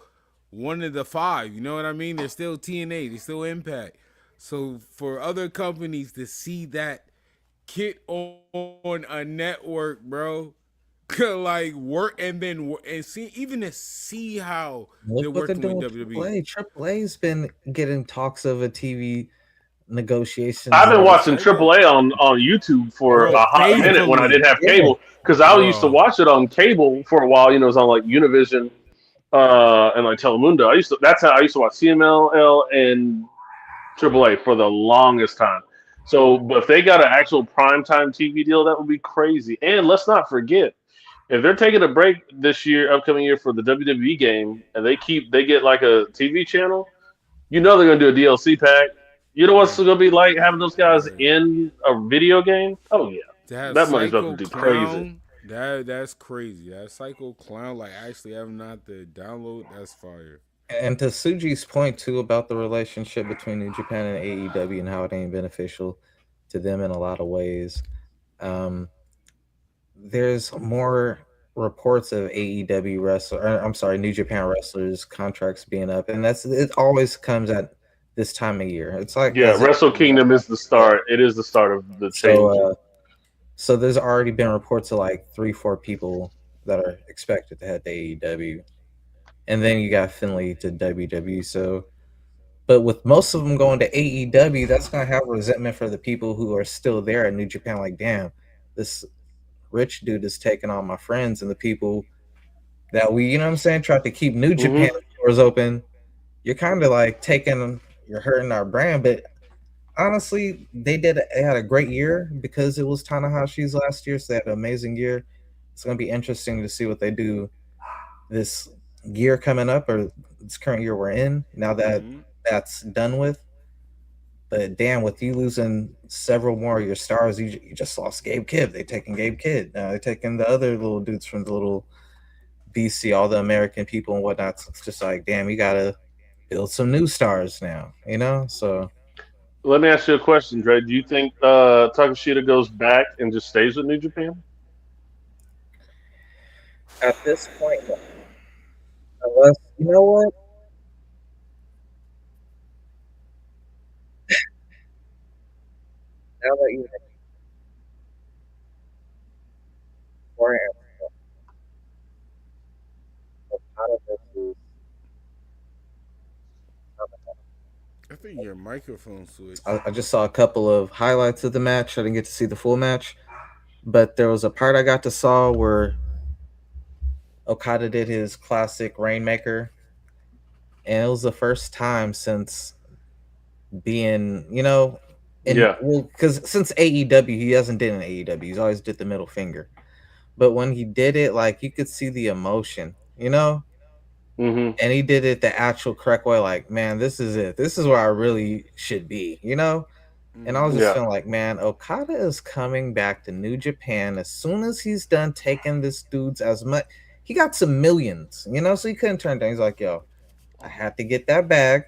one of the five. You know what I mean? They're still TNA. They still Impact. So for other companies to see that kit on a network, bro, like work and then and see even to see how they're Look what they're working doing with with WWE. AAA. AAA's been getting talks of a TV negotiations. I've been watching AAA on YouTube for Bro, a hot minute when I didn't have cable because I used to watch it on cable for a while. You know, it was on like Univision and like Telemundo. That's how I used to watch CMLL and AAA for the longest time. So, but if they got an actual primetime TV deal, that would be crazy. And let's not forget, if they're taking a break this year, upcoming year for the WWE game, and they get like a TV channel, you know they're gonna do a DLC pack. You know what's gonna be like having those guys in a video game? Oh yeah, To have that money's about Psycho to be crazy. Clown, that's crazy. That Psycho Clown, like actually having not the download, that's fire. And to Suji's point too about the relationship between New Japan and AEW and how it ain't beneficial to them in a lot of ways. Um, there's more reports of AEW I'm sorry, New Japan wrestlers contracts being up, and it always comes at this time of year. It's like Yeah, Wrestle Kingdom is the start. It is the start of the change. So there's already been reports of like 3-4 people that are expected to head to AEW, and then you got Finley to WWE. So, but with most of them going to AEW, that's gonna have resentment for the people who are still there at New Japan. Like, damn, this rich dude is taking all my friends and the people that we, you know what I'm saying, try to keep New Japan doors open. You're kind of like you're hurting our brand. But honestly, they had a great year because it was Tanahashi's last year, so they had an amazing year. It's gonna be interesting to see what they do this year coming up or this current year we're in. Now that that's done with. But damn, with you losing several more of your stars, you just lost Gabe Kidd. They taking Gabe Kidd. They're taking the other little dudes from the little BC, all the American people and whatnot. So it's just like, damn, you gotta build some new stars now, you know? So let me ask you a question, Dre. Do you think Takashita goes back and just stays with New Japan? At this point, no. Unless, you know what? Now that you I think your microphone switched. I just saw a couple of highlights of the match. I didn't get to see the full match, but there was a part I got to saw where Okada did his classic Rainmaker, and it was the first time since being, because since AEW, he hasn't did an AEW. He's always did the middle finger, but when he did it, like you could see the emotion, and he did it the actual correct way. Like, man, this is it. This is where I really should be, And I was just feeling like, man, Okada is coming back to New Japan as soon as he's done taking this dude's as much. He got some millions, so he couldn't turn down. He's like, yo, I had to get that bag,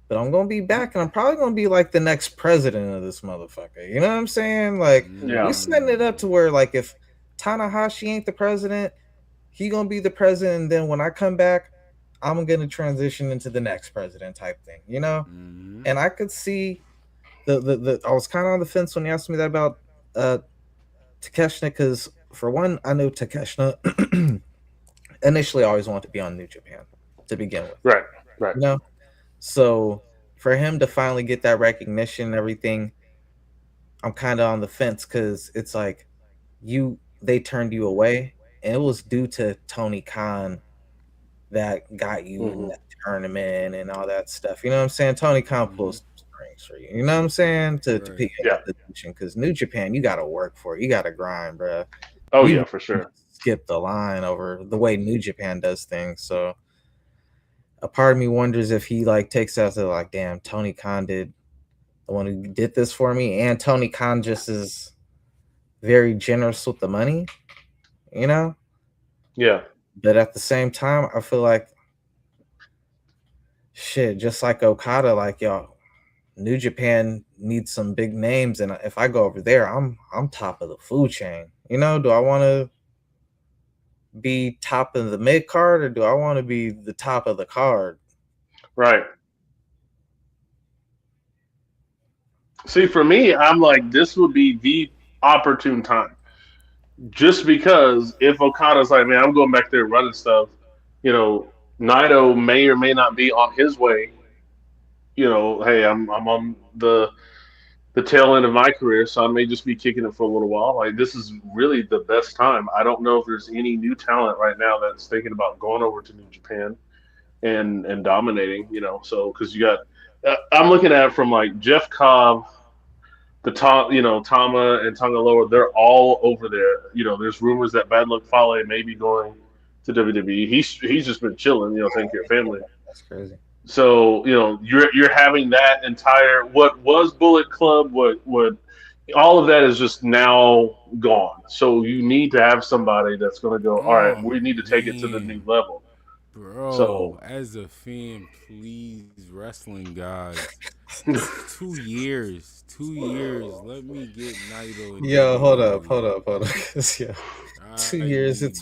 but I'm going to be back, and I'm probably going to be like the next president of this motherfucker. You know what I'm saying? Like, we're setting it up to where, like, if Tanahashi ain't the president, he gonna be the president. And then when I come back, I'm gonna transition into the next president type thing, you know. Mm-hmm. And I could see the I was kind of on the fence when you asked me that about uh Takeshita, because for one, I know Takeshita initially always wanted to be on New Japan to begin with, Right. Right. you know. So for him to finally get that recognition and everything, I'm kind of on the fence because it's like they turned you away, and it was due to Tony Khan that got you in that tournament and all that stuff. You know what I'm saying? Tony Khan pulls strings for you. You know what I'm saying? To pick in that position, because New Japan, you got to work for it. You got to grind, bro. Oh You yeah, for sure. skip the line over the way New Japan does things. So a part of me wonders if he like takes that to like, damn, Tony Khan did the one who did this for me, and Tony Khan just is very generous with the money, you know? Yeah. But at the same time, I feel like shit, just like Okada, like yo, New Japan needs some big names, and if I go over there, I'm top of the food chain. You know, do I want to be top of the mid card, or do I want to be the top of the card? Right. See, for me, I'm like, this would be the opportune time. Just because if Okada's like, man, I'm going back there running stuff, Naito may or may not be on his way. Hey, I'm on the tail end of my career, so I may just be kicking it for a little while. Like, this is really the best time. I don't know if there's any new talent right now that's thinking about going over to New Japan and dominating. So because you got, I'm looking at it from like Jeff Cobb, Tama and Tangaloa, they're all over there. There's rumors that Bad Luck Fale may be going to WWE. He's just been chilling, taking care of family. That's crazy. So you're having that entire what was Bullet Club, what all of that is just now gone. So you need to have somebody that's going to go. All right, we need to take it to the new level. Bro, so as a fan, please, wrestling guys, 2 years, 2 years. Let me get Naito. Yo, hold up. Yeah, 2 years. It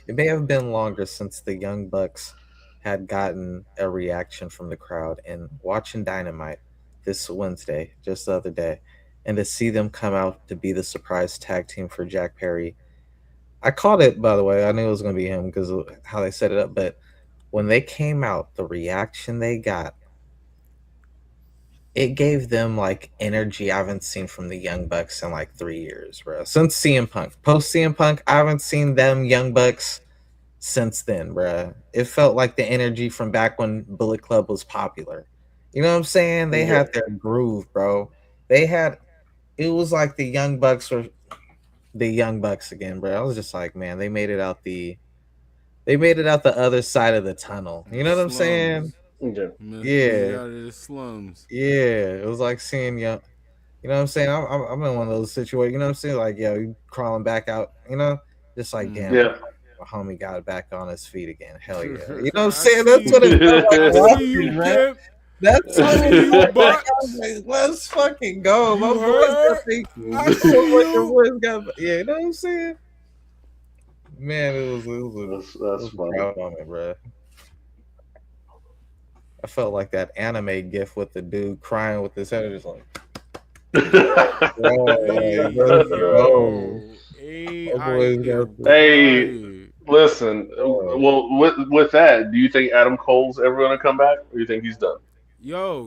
may have been longer since the Young Bucks had gotten a reaction from the crowd. And watching Dynamite this Wednesday, just the other day, and to see them come out to be the surprise tag team for Jack Perry, I called it, by the way. I knew it was going to be him because of how they set it up. But when they came out, the reaction they got, it gave them like energy I haven't seen from the Young Bucks in like 3 years, bro. Since CM Punk. Post CM Punk, I haven't seen them Young Bucks since then, bro. It felt like the energy from back when Bullet Club was popular. You know what I'm saying? They had their groove, bro. It was like the Young Bucks were the Young Bucks again, bro. I was just like, man, they made it out the other side of the tunnel. You know what I'm saying? Yeah. Out of the slums. Yeah, it was like seeing you know what I'm saying? I'm in one of those situations, you know what I'm saying? Like, yo, you crawling back out, just like, damn, my homie got back on his feet again. Hell yeah. You know what I'm saying? That's what it felt like. That's what it felt like. Let's fucking go. My boys got yeah, you know what I'm saying? Man, it was that's funny. Moment, bro. I felt like that anime gif with the dude crying with his head just like Hey, listen. Well, with that, do you think Adam Cole's ever going to come back, or do you think he's done? Yo.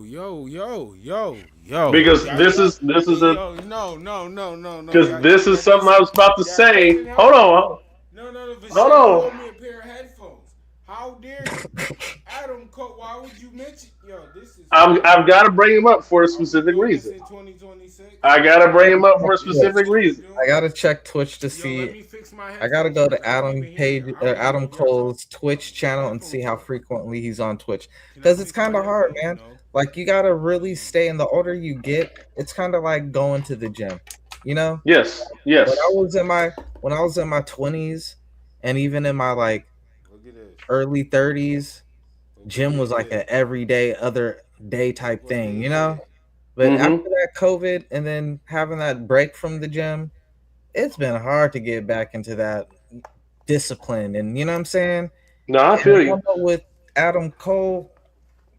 Because this is no. Because this is something I was about to say. Hold on. Hold on. Me a pair of headphones. How dare you, Adam Cole? Why would you mention? Yo, this is. I've got to bring him up for a specific reason. 2026. I got to bring him up for a specific reason. I got to check Twitch to see. I got to go to Adam Cole's Twitch channel and see how frequently he's on Twitch, because it's kind of hard, man. Like, you got to really stay. And the older you get, it's kind of like going to the gym. Yes. When I was in my 20s, and even in my like early 30s, gym was like an everyday other day type thing, But after that COVID and then having that break from the gym, it's been hard to get back into that discipline, and you know what I'm saying. No, I And feel I you. don't know with Adam Cole,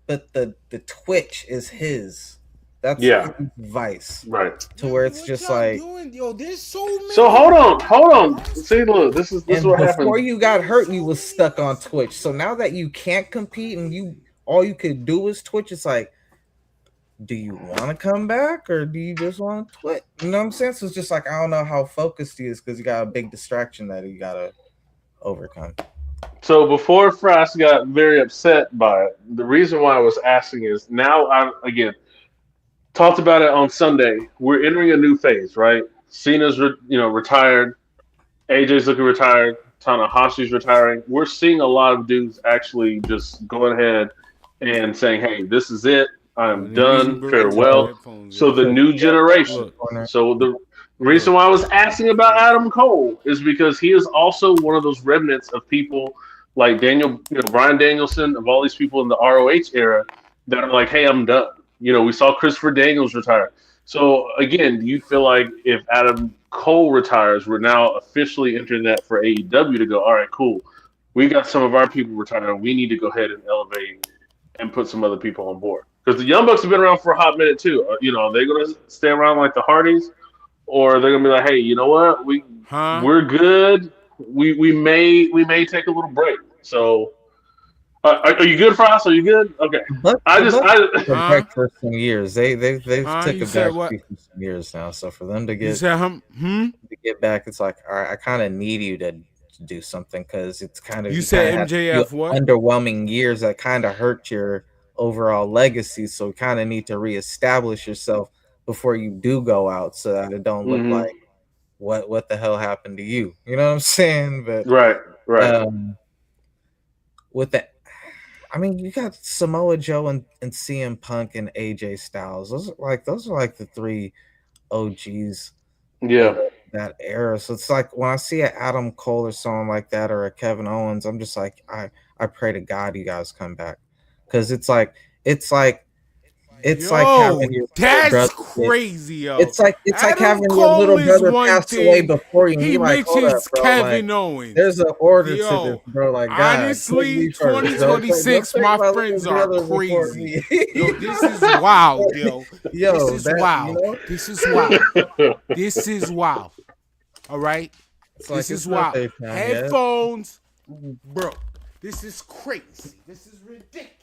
but the twitch is his. That's Yeah, his vice. right. To where it's just like, doing? Yo, there's so many. So hold on. See, look, this is and what before happens. you got hurt, you was stuck on Twitch. So now that you can't compete and you all you could do is Twitch, it's like, do you want to come back or do you just want to Twitch? You know what I'm saying? So it's just like, I don't know how focused he is because you got a big distraction that you gotta overcome. So before Frost got very upset by it, the reason why I was asking is now I again talked about it on Sunday. We're entering a new phase, right? Cena's retired. AJ's looking retired. Tanahashi's retiring. We're seeing a lot of dudes actually just going ahead and saying, "Hey, this is it. I'm done. Farewell." So the new generation. So the reason why I was asking about Adam Cole is because he is also one of those remnants of people like Brian Danielson, of all these people in the ROH era that are like, "Hey, I'm done." We saw Christopher Daniels retire. So again, do you feel like if Adam Cole retires, we're now officially entering that for AEW to go, all right, cool. We got some of our people retiring. We need to go ahead and elevate and put some other people on board. Because the Young Bucks have been around for a hot minute too. They're gonna stay around like the Hardys, or they're gonna be like, hey, you know what? We're good. We may take a little break. So are you good, Frost? Are you good? Okay. Back for some years. They've took You a said back what? for some years now. So for them to You get said to get back, it's like, all right, I kind of need you to do something because it's kind of You you said kind of MJF what? underwhelming years that kind of hurt your overall legacy. So you kind of need to reestablish yourself before you do go out, so that it don't look Mhm. like what the hell happened to you. You know what I'm saying? But Right. with that, I mean, you got Samoa Joe and CM Punk and AJ Styles. Those are like the three OGs Yeah. of that era. So it's like when I see an Adam Cole or someone like that or a Kevin Owens, I'm just like, I pray to God you guys come back. Because it's like Yo, having your little that's brother crazy, yo. it's like Adam having your Cole little is brother one pass away thing. before you. And He you're like, hold up, mentions bro. Like, Kevin Owens. there's an order to this, Yo, bro. Like, God, take honestly, me first. Don't 2026, take my my friends little are brother before crazy. me. Yo, this is wild, yo. Yo, This is that, wild. you know, This is wild. This is wild. All right? it's This like is it's wild. birthday time, yeah. Headphones, bro. This is crazy. This is ridiculous.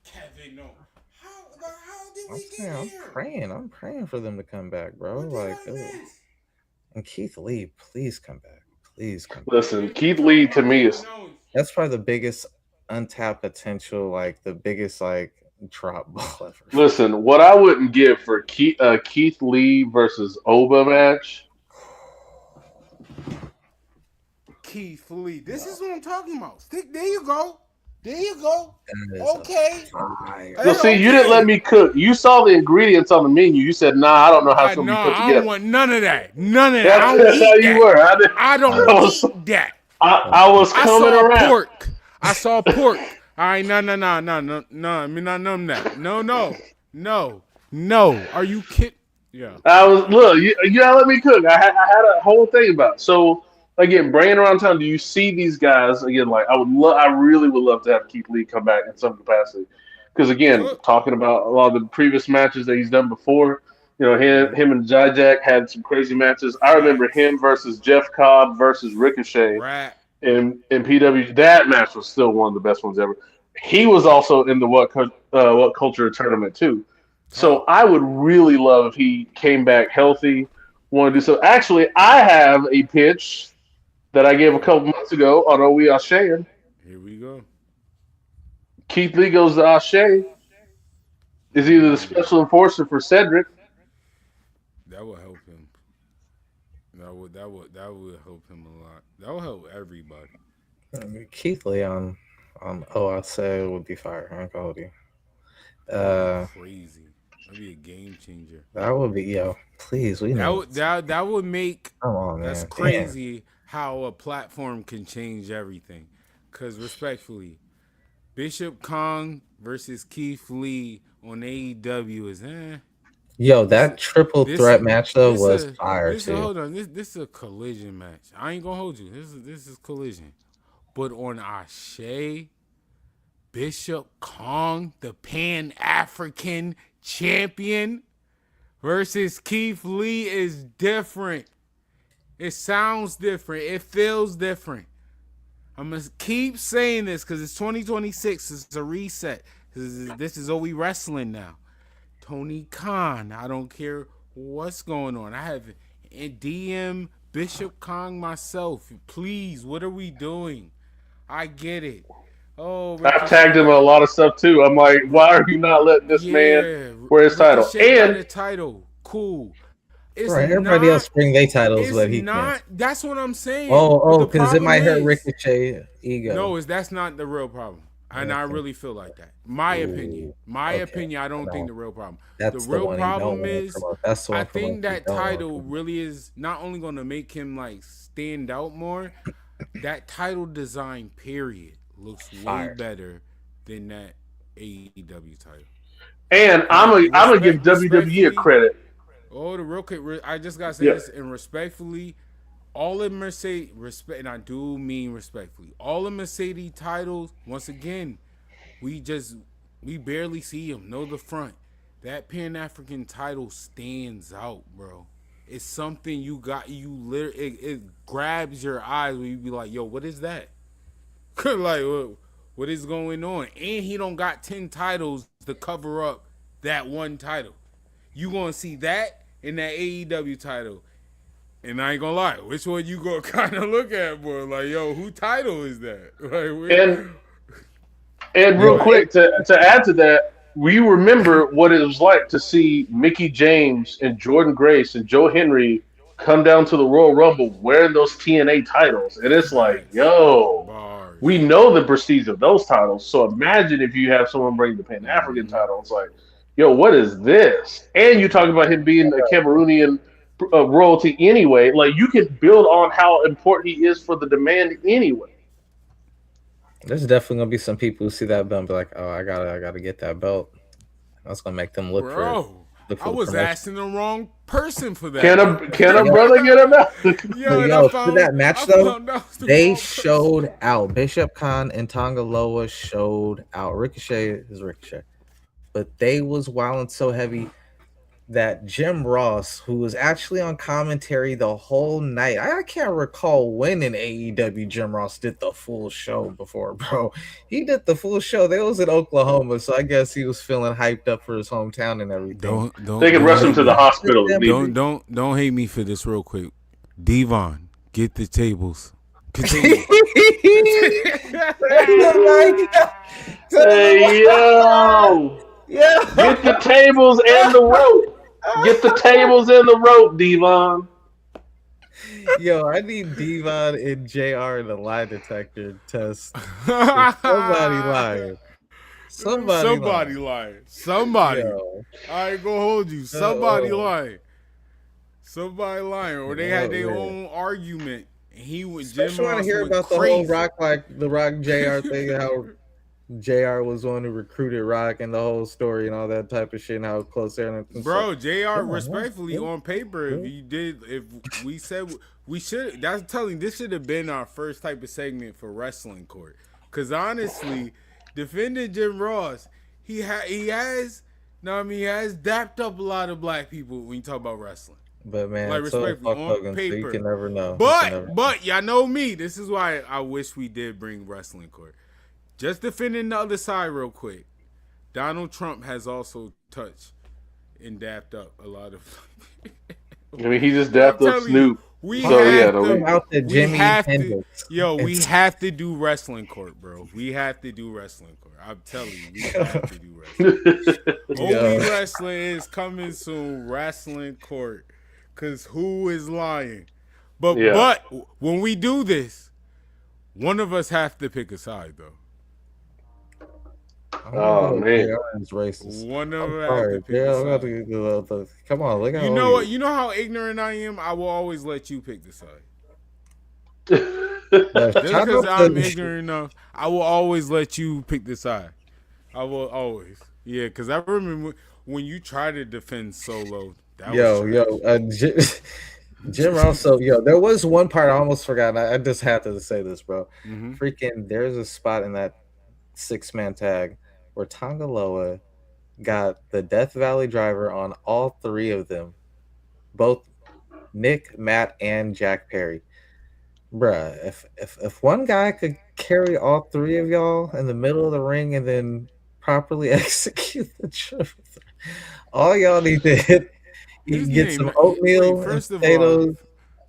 Kevin Owens. How did we get here? I'm praying for them to come back, bro. Like, and Keith Lee, please come back. Please come back. Listen, Keith Lee to me is That's probably the biggest untapped potential, like the biggest like drop ball ever. Listen, what I wouldn't give for Keith Lee versus Oba match. Keith Lee. This is what I'm talking about. There you go. There you go. Okay. Well, see, you didn't let me cook. You saw the ingredients on the menu. You said, "Nah, I don't know how it's gonna be put I together." don't want none of that. None of that. I don't That's eat how that. you were. I don't eat that. I was coming saw around. Pork. I saw pork. All right, no. I mean, not none of that. No. Are you kidding? Yeah. I was you gotta let me cook. I had a whole thing about it. So again, bringing around town. Do you see these guys again? Like I really would love to have Keith Lee come back in some capacity. Because again, talking about a lot of the previous matches that he's done before, him and Jack had some crazy matches. I remember him versus Jeff Cobb versus Ricochet in PW. That match was still one of the best ones ever. He was also in the What Culture tournament too. So I would really love if he came back healthy, want to do so. Actually, I have a pitch that I gave a couple months ago on We Wraslin. Here we go. Keith Lee goes to Ashe. Is either the special enforcer for Cedric. That would help him. That would help him a lot. That would help everybody. Keith Lee on I say would be fire. I ain't gonna hold you. Crazy. That'd be a game changer. That would be please. That would make. Come on, man. That's crazy how a platform can change everything. Because respectfully, Bishop Kong versus Keith Lee on AEW is Yo, This that triple this threat match though this was a fire this a too. hold on. This is a collision match. I ain't gonna hold you. This is collision. But on Ashe, Bishop Kong, the Pan African champion, versus Keith Lee is different. It sounds different. It feels different. I'm going to keep saying this because it's 2026. It's a reset. This is We Wraslin now. Tony Khan, I don't care what's going on. I have DM Bishop Kong myself. Please, what are we doing? I get it. Oh, I've tagged him in a lot of stuff too. I'm like, why are you not letting this man wear his title? Ricochet got And a title. Cool. It's Right, everybody else bring their titles, It's but he can't. not. That's what I'm saying. Oh, because it might hurt Ricochet ego. No, that's not the real problem. And I really feel like that. My opinion. I don't think the real problem. That's the real one problem is that's the one I think that you don't want title really is not only going to make him like stand out more. That title design period looks way better than that AEW title. And I'm gonna give WWE a credit. Oh, the real quick, I just gotta say this, and respectfully, all of Mercedes and I do mean respectfully, all of Mercedes titles. Once again, we barely see them. Know the front. That Pan African title stands out, bro. It's something you literally it grabs your eyes when you be like, yo, what is that? Like, what is going on? And he don't got 10 titles to cover up that one title. You gonna see that in that AEW title. And I ain't gonna lie, which one you gonna kind of look at, boy? Like, yo, who title is that? Like, and real quick to add to that, we remember what it was like to see Mickey James and Jordan Grace and Joe Henry come down to the Royal Rumble wearing those TNA titles, and it's like, yo, we know the prestige of those titles. So imagine if you have someone bring the Pan African title. It's like, yo, what is this? And you talk about him being a Cameroonian royalty anyway. Like, you can build on how important he is for the demand anyway. There's definitely gonna be some people who see that belt and be like, "Oh, I gotta get that belt." That's gonna make them look for I was asking the wrong person for that. Can a brother get a belt? Yo, for that match though, they showed out. Bishop Khan and Tonga Loa showed out. Ricochet is Ricochet, but they was wilding so heavy that Jim Ross, who was actually on commentary the whole night, I can't recall when in AEW Jim Ross did the full show before, bro. He did the full show. They was in Oklahoma, so I guess he was feeling hyped up for his hometown and everything. They can rush him to the hospital. Don't hate me for this real quick. Devon, get the tables. Hey yo. Get the tables and the rope. Get the tables and the rope, Devon. Yo, I need Devon and JR in the lie detector test. Somebody lying. Somebody lying. Somebody. Yo. I ain't gonna hold you. Somebody lying. Somebody lying. Or they had their own argument. And he was Jim Ross want to hear about the whole Rock, like the Rock JR thing, how JR was the one who recruited Rock and the whole story and all that type of shit and how close they're. Bro, JR respectfully on paper, if we said we should, that's telling this should have been our first type of segment for Wrestling Court. Cause honestly, defending Jim Ross, he has dapped up a lot of black people when you talk about wrestling. But man, like respectfully on paper, so you can never know. But y'all know me. This is why I wish we did bring Wrestling Court. Just defending the other side real quick. Donald Trump has also touched and dapped up a lot of. I mean, he just dapped up Snoop. We have to do Wrestling Court, bro. We have to do Wrestling Court. I'm telling you, we have to do Wrestling Court. OB Wrestling is coming soon. Wrestling Court. Because who is lying? But when we do this, one of us have to pick a side, though. Oh man, it's racist. One of them. Come on, look at you know what? You know how ignorant I am. I will always let you pick the side. Just because I'm ignorant enough, I will always let you pick the side. I will always, because I remember when you try to defend Solo, that Jim Ross. So, there was one part I almost forgot. I just had to say this, bro. Mhm. Freaking, there's a spot in that 6-man tag where Tangaloa got the Death Valley driver on all three of them, both Nick, Matt, and Jack Perry. Bruh, if one guy could carry all three of y'all in the middle of the ring and then properly execute the truth, all y'all need to hit. You can get some oatmeal and potatoes.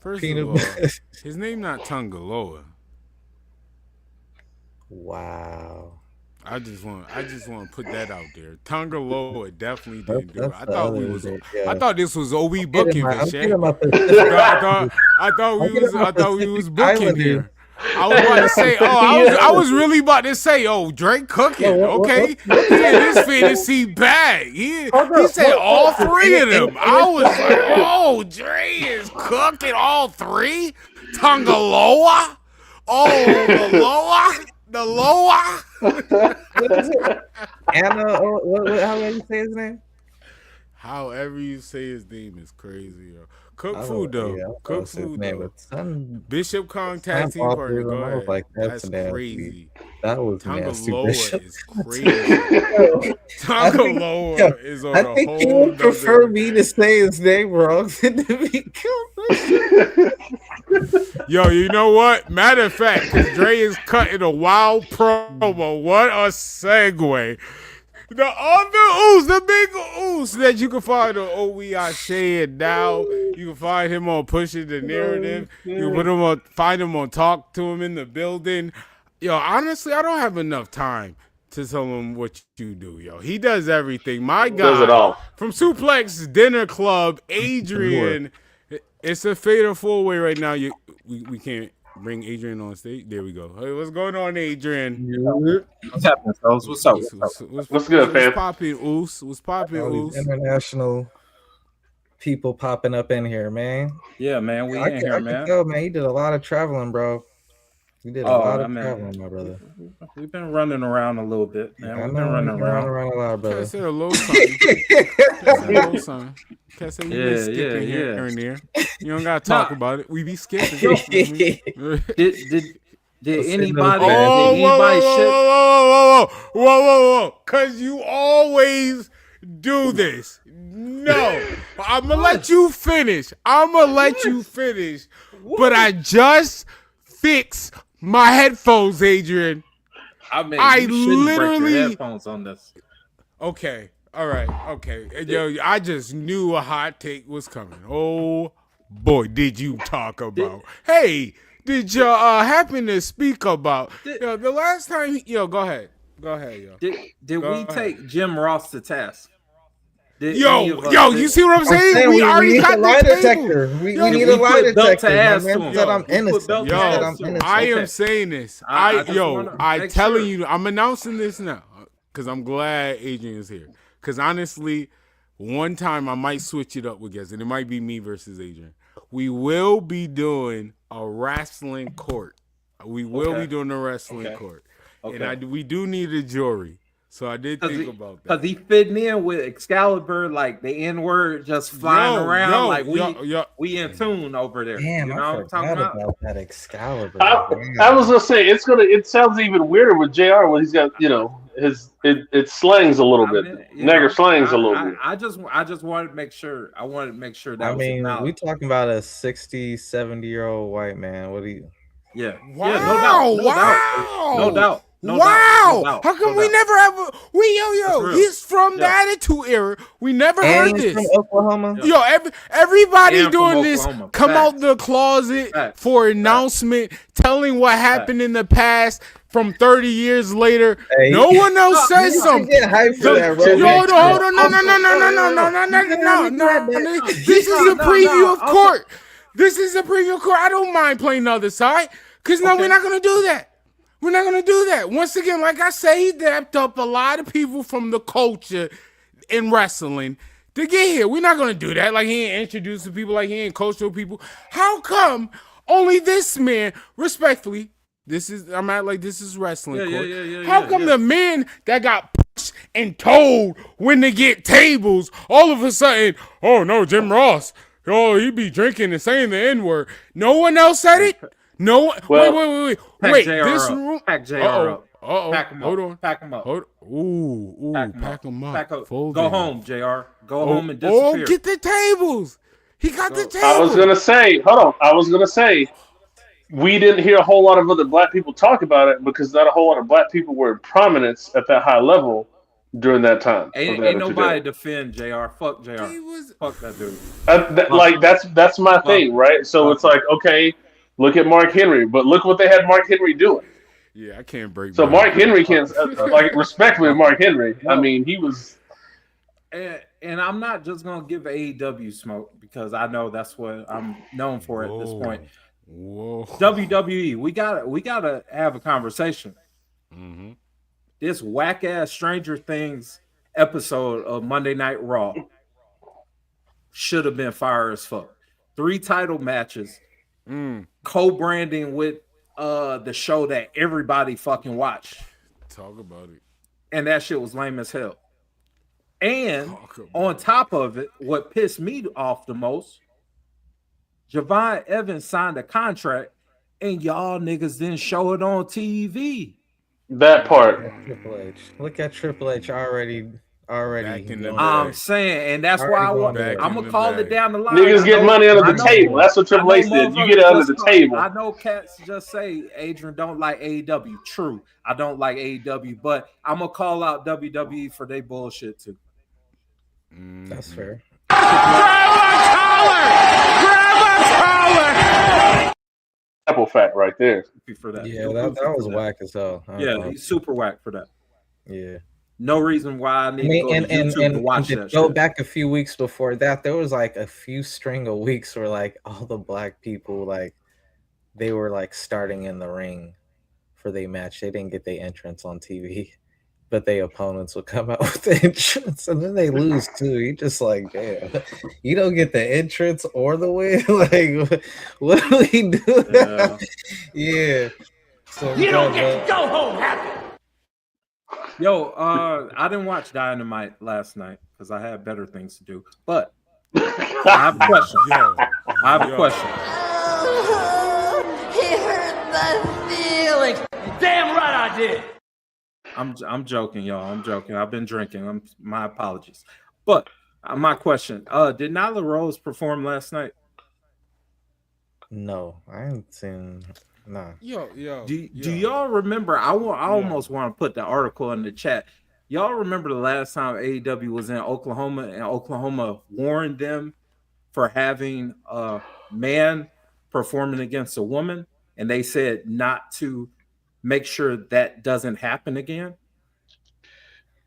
First of all, his name not Tungaloa. Wow. I just want to put that out there. Tungaloa definitely didn't do it. I thought this was OB booking for Shay. I thought we was booking here. I was about to say, I was really about to say, Drake cooking. Okay, he in his fantasy bag. He said all three of them. I was like, Dre is cooking all three. Tungaloa. The lower. What is it? Anna, how do you say his name? However you say his name is crazy, yo. Cook food though. Cook food though. Bishop Kong tag team partner. Go ahead. Like, that's crazy. That was nasty. Tangaloa is crazy. Tangaloa is on a whole. I think he would prefer me to say his name wrong than to be killed. Yo, you know what? Matter of fact, Dre is cutting a wild promo. What a segue. The other Oos, the big Oos that you can find on OWI Shay, and now you can find him on Pushing the Narrative. You can find him on Talk to Him in the Building. Yo, honestly, I don't have enough time to tell him what you do, yo. He does everything. My guy, does it all. From Suplex Dinner Club, Adrian. It's a fatal 4-way right now. We can't bring Adrian on stage. There we go. Hey, what's going on, Adrian? What's happening, fellas? What's up? What's good, fam? What's popping, Oos? What's popping, Oos? International people popping up in here, man. Yeah, man. We in here, man. Yo, man, you did a lot of traveling, bro. You did a lot of traveling, my brother. We've been running around a little bit, man. We've been running around a lot, brother. Can't say a little something. Can't say you been skipping here and there. You don't gotta talk about it. We be skipping. Did anybody? Whoa! Cause you always do this. No, I'm gonna let you finish. But I just fixed my headphones, Adrian. I literally break your headphones on this. Okay. All right. Okay. Yo, I just knew a hot take was coming. Oh boy, did you talk about? Hey, did you happen to speak about? The last time. Yo, go ahead. Yo. Did we take Jim Ross to task? You see what I'm saying? We already got the lie detector. We need a lie detector. I'm innocent. I am saying this. I'm telling you, I'm announcing this now because I'm glad Adrian is here. Because honestly, one time I might switch it up with guests, and it might be me versus Adrian. We will be doing a wrestling court. And we do need a jury. So I did think about that. Because he fitting in with Excalibur, like the N-word just flying around. We in tune over there. Damn, you know I forgot about that Excalibur. I was gonna say it sounds even weirder with JR when he's got, it slangs a little bit. Nigger slangs a little bit. I just wanted to make sure. I wanted to make sure that we talking about a 60, 70-year-old white man. What do you? Yeah. Wow. Yeah, no doubt. How come we never have he's from the Attitude Era. We never heard this. From Oklahoma. Yo, everybody doing this come out the closet for announcement, telling what happened in the past from 30 years later. Hey. No one else says something. Hold on. No. This is a preview of court. This is a preview of court. I don't mind playing the other side. Because we're not going to do that. We're not going to do that. Once again, like I say, he dapped up a lot of people from the culture in wrestling to get here. We're not going to do that. Like he ain't introducing people, like he ain't cultural people. How come only this man, respectfully, this is wrestling court. How come the men that got pushed and told when to get tables, all of a sudden, oh no, Jim Ross, oh, he be drinking and saying the N-word. No one else said it? No one. Wait. This room. Pack JR up. Pack him Hold up. on. Pack him up. Ooh. Pack him up. Pack up. Fold Go in. home, JR. Go home and disappear. Get the tables. He got the tables. I was gonna say, hold on. I was gonna say, we didn't hear a whole lot of other black people talk about it because not a whole lot of black people were in prominence at that high level during that time. Ain't nobody defend JR. Fuck JR. Fuck that dude. That's my thing, right? So it's like, okay, look at Mark Henry, but look what they had Mark Henry doing. Yeah, I can't break. So Mark Henry can't respectfully Mark Henry. I mean, he was. And I'm not just gonna give AEW smoke because I know that's what I'm known for at this point. Whoa. WWE, we gotta have a conversation. Mm-hmm. This whack ass Stranger Things episode of Monday Night Raw should have been fire as fuck. 3 title matches, co-branding with the show that everybody fucking watched. Talk about it. And that shit was lame as hell. And on top of it, what pissed me off the most, Javon Evans signed a contract and y'all niggas didn't show it on TV. That part. Triple H. Look at Triple H already. I'm saying, and that's why I'm gonna call it down the line. Niggas get money under the table. That's what Triple H did. You get it under the table. I know cats just say Adrian don't like AEW. True, I don't like AEW, but I'm gonna call out WWE for their bullshit too. That's fair. Apple fact right there. For that. Yeah, that was whack as hell. Yeah, he's super whack for that. Yeah. No reason why I need to go to YouTube to watch that go shit. back a few weeks before that, there was like a few string of weeks where like all the black people like they were like starting in the ring for their match. They didn't get their entrance on TV, but their opponents would come out with the entrance and then they lose too. You just like, damn, you don't get the entrance or the win. Like, what do we do? Yeah. So You don't get to go home happy. Yo, I didn't watch Dynamite last night because I had better things to do. But I have a question. I have a question. He hurt my feelings. Damn right I did. I'm joking, y'all. I'm joking. I've been drinking. My apologies. But my question: did Nyla Rose perform last night? No, I haven't seen. Nah. Do y'all remember? I almost want to put the article in the chat. Y'all remember the last time AEW was in Oklahoma and Oklahoma warned them for having a man performing against a woman, and they said not to make sure that doesn't happen again?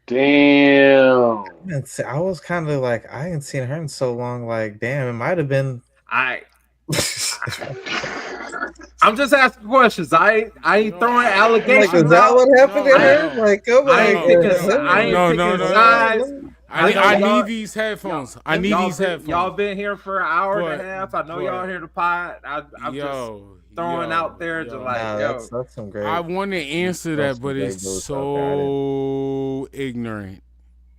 Damn. I was kind of like, I ain't seen her in so long. Like, damn, it might have been. I'm just asking questions. I ain't throwing allegations. Like, is that what happened to her? Like, come on. I need these headphones. I need these headphones. Y'all been here for an hour and a half. I know y'all here to pod. I'm just throwing out there to that's some great. I want to answer that, but it's so ignorant.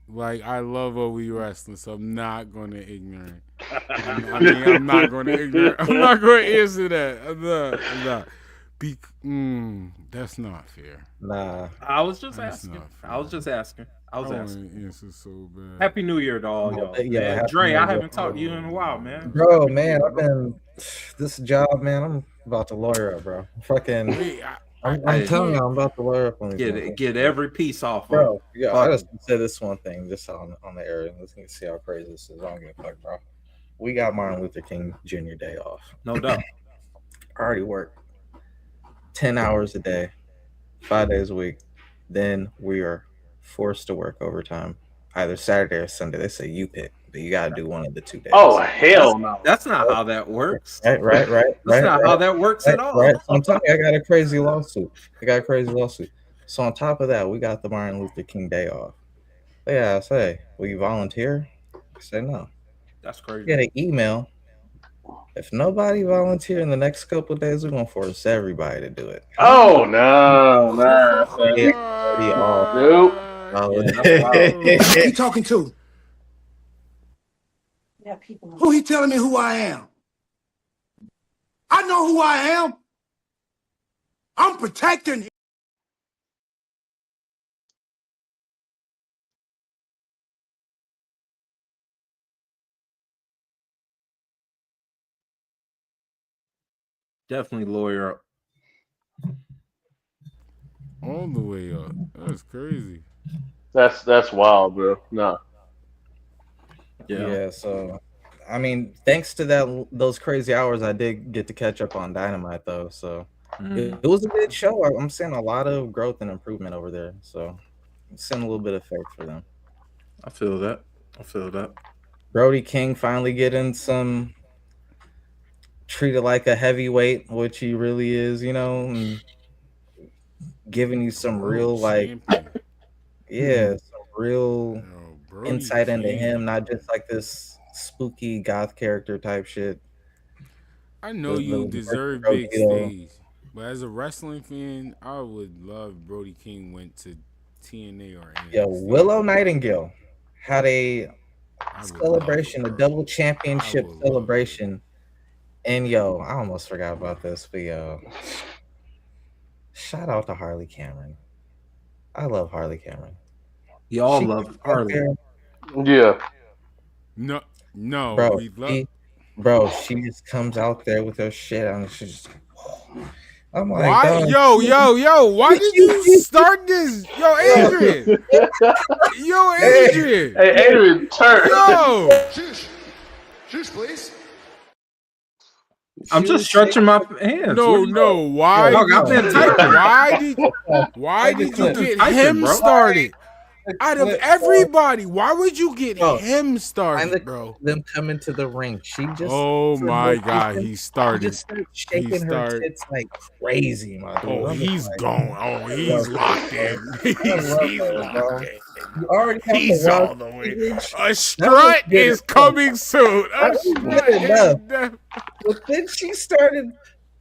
Like, I love We Wraslin, so I'm not going to ignorant. I'm not going to ignorant. I'm not going to answer that. I'm not. That's not fair. Nah. I was just asking. I was asking. Answer so bad. Happy New Year to all y'all. Yeah, man, Dre, I haven't talked to you in a while, man. Bro, man, I've been this job, man. I'm about to lawyer up, bro. Fucking. I'm telling you, I'm about to lawyer up on these. Get every piece off, bro. Yeah, I just say this one thing, just on the air. Let's see how crazy this is. I don't give a fuck, bro. We got Martin Luther King Jr. Day off. No doubt. I already work 10 hours a day, 5 days a week. Then we are forced to work overtime, either Saturday or Sunday. They say you pick, but you gotta do one of the 2 days. Oh hell no! That's not how that works. Right. That's not how that works at all. Right. So I'm telling you, I got a crazy lawsuit. So on top of that, we got the Martin Luther King Day off. But yeah, I say, will you volunteer? I say no. That's crazy. Get an email. If nobody volunteer in the next couple of days, we're gonna force everybody to do it. Oh no! Nope. right. Oh, Yeah, that's wild. Who he talking to? Who he telling me who I am? I know who I am. I'm protecting him. Definitely lawyer up. All the way up. That's crazy. That's wild, bro. Nah. Yeah. So, I mean, thanks to those crazy hours, I did get to catch up on Dynamite though. So it was a good show. I'm seeing a lot of growth and improvement over there. So I'm seeing a little bit of faith for them. I feel that. Brody King finally getting some treated like a heavyweight, which he really is, you know, and giving you some real some real insight into him, not just like this spooky goth character type shit. I know you deserve big stage, but as a wrestling fan, I would love Brody King went to TNA or NXT. Yeah, Willow Nightingale had a celebration, a double championship celebration. And yo, I almost forgot about this, but yo, shout out to Harley Cameron. I love Harley Cameron. Y'all love Harley. Yeah. No, bro, she just comes out there with her shit on. She's just, I'm like, why? Yo, why did you start this? Yo, Adrian. Adrian. Hey, Adrian, turn. Yo. Shush, please. I'm just stretching my hands. No. Why? Why did you get him started? Out of everybody, why would you get him started, bro? Them coming to the ring. She just. Oh my God, he started. She just started shaking her tits like crazy, my dude. Oh, he's gone. Oh, he's locked in. He's locked in. You already have he's all the way. A strut is coming soon. But then she started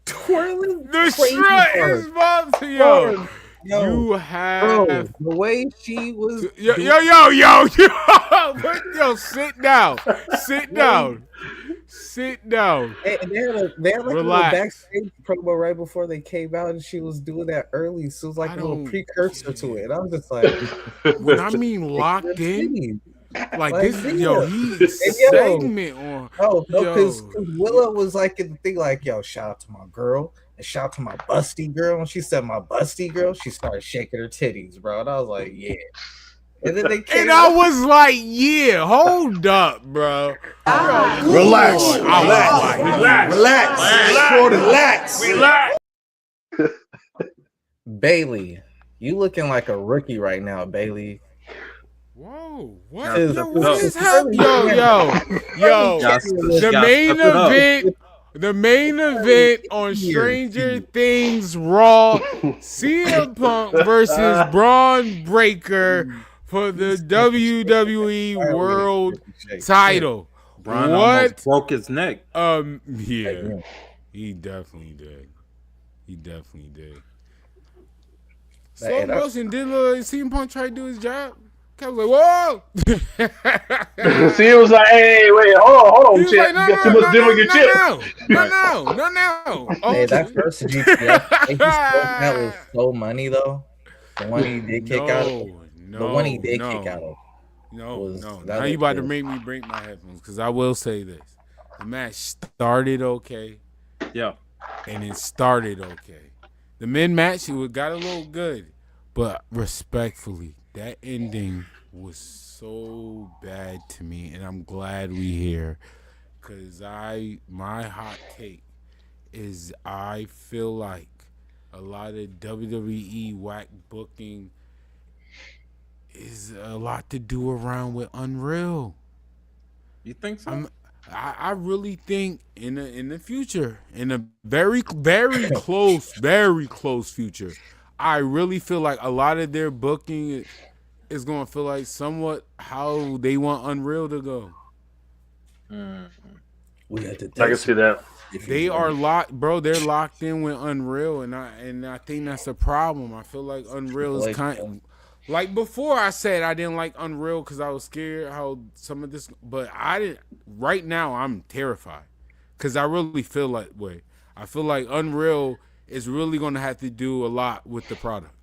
twirling. The strut is about to yo. You have the way she was. Yo, sit down. And they had like a little backstage promo right before they came out, and she was doing that early. So it was like a little precursor to it. I'm just like, when I mean locked in, like this, he's segment on. No, because Willow was like in the thing, like, yo, shout out to my girl. And shout out to my busty girl. When she said my busty girl, she started shaking her titties, bro. And I was like, yeah. And then they came I was like, yeah, hold up, bro. Relax. Bailey, you looking like a rookie right now, Bailey. Whoa, what is happening? Yo, the main event. The main event on Stranger Things Raw, CM Punk versus Braun Breaker for the WWE World Title. Braun almost broke his neck. Yeah, he definitely did. Slow motion did CM Punk try to do his job. I was like, whoa! See, it was like, hey, wait, hold on, champ. You got too much different your chip. No. Hey, that first GTS, that was so money though. The one he did kick out of. The one he did kick out of. No. Now you about to make me break my headphones, because I will say this: the match started okay. Yeah, and it started okay. The mid match it got a little good, but respectfully. That ending was so bad to me, and I'm glad we here, because my hot take is I feel like a lot of WWE whack booking is a lot to do around with Unreal. You think so? I really think in the future, in a very close future, I really feel like a lot of their booking is going to feel like somewhat how they want Unreal to go. I can see that. They are locked, bro. They're locked in with Unreal, and I think that's a problem. I feel like Unreal is kind of Like before, I said I didn't like Unreal because I was scared how some of this, but I didn't. Right now, I'm terrified because I really feel that way. I feel like Unreal is really going to have to do a lot with the product.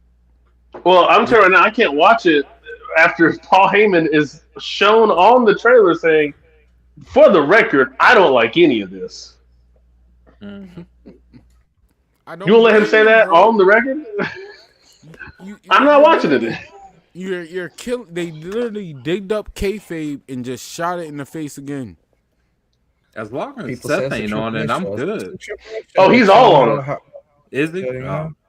Well, I'm telling you right now, I can't watch it after Paul Heyman is shown on the trailer saying, "For the record, I don't like any of this." I don't You won't let him say that bro. on the record? I'm not watching it. You're killing. They literally digged up kayfabe and just shot it in the face again. As long as Seth ain't on it, I'm good. Oh, he's all on it. Is he?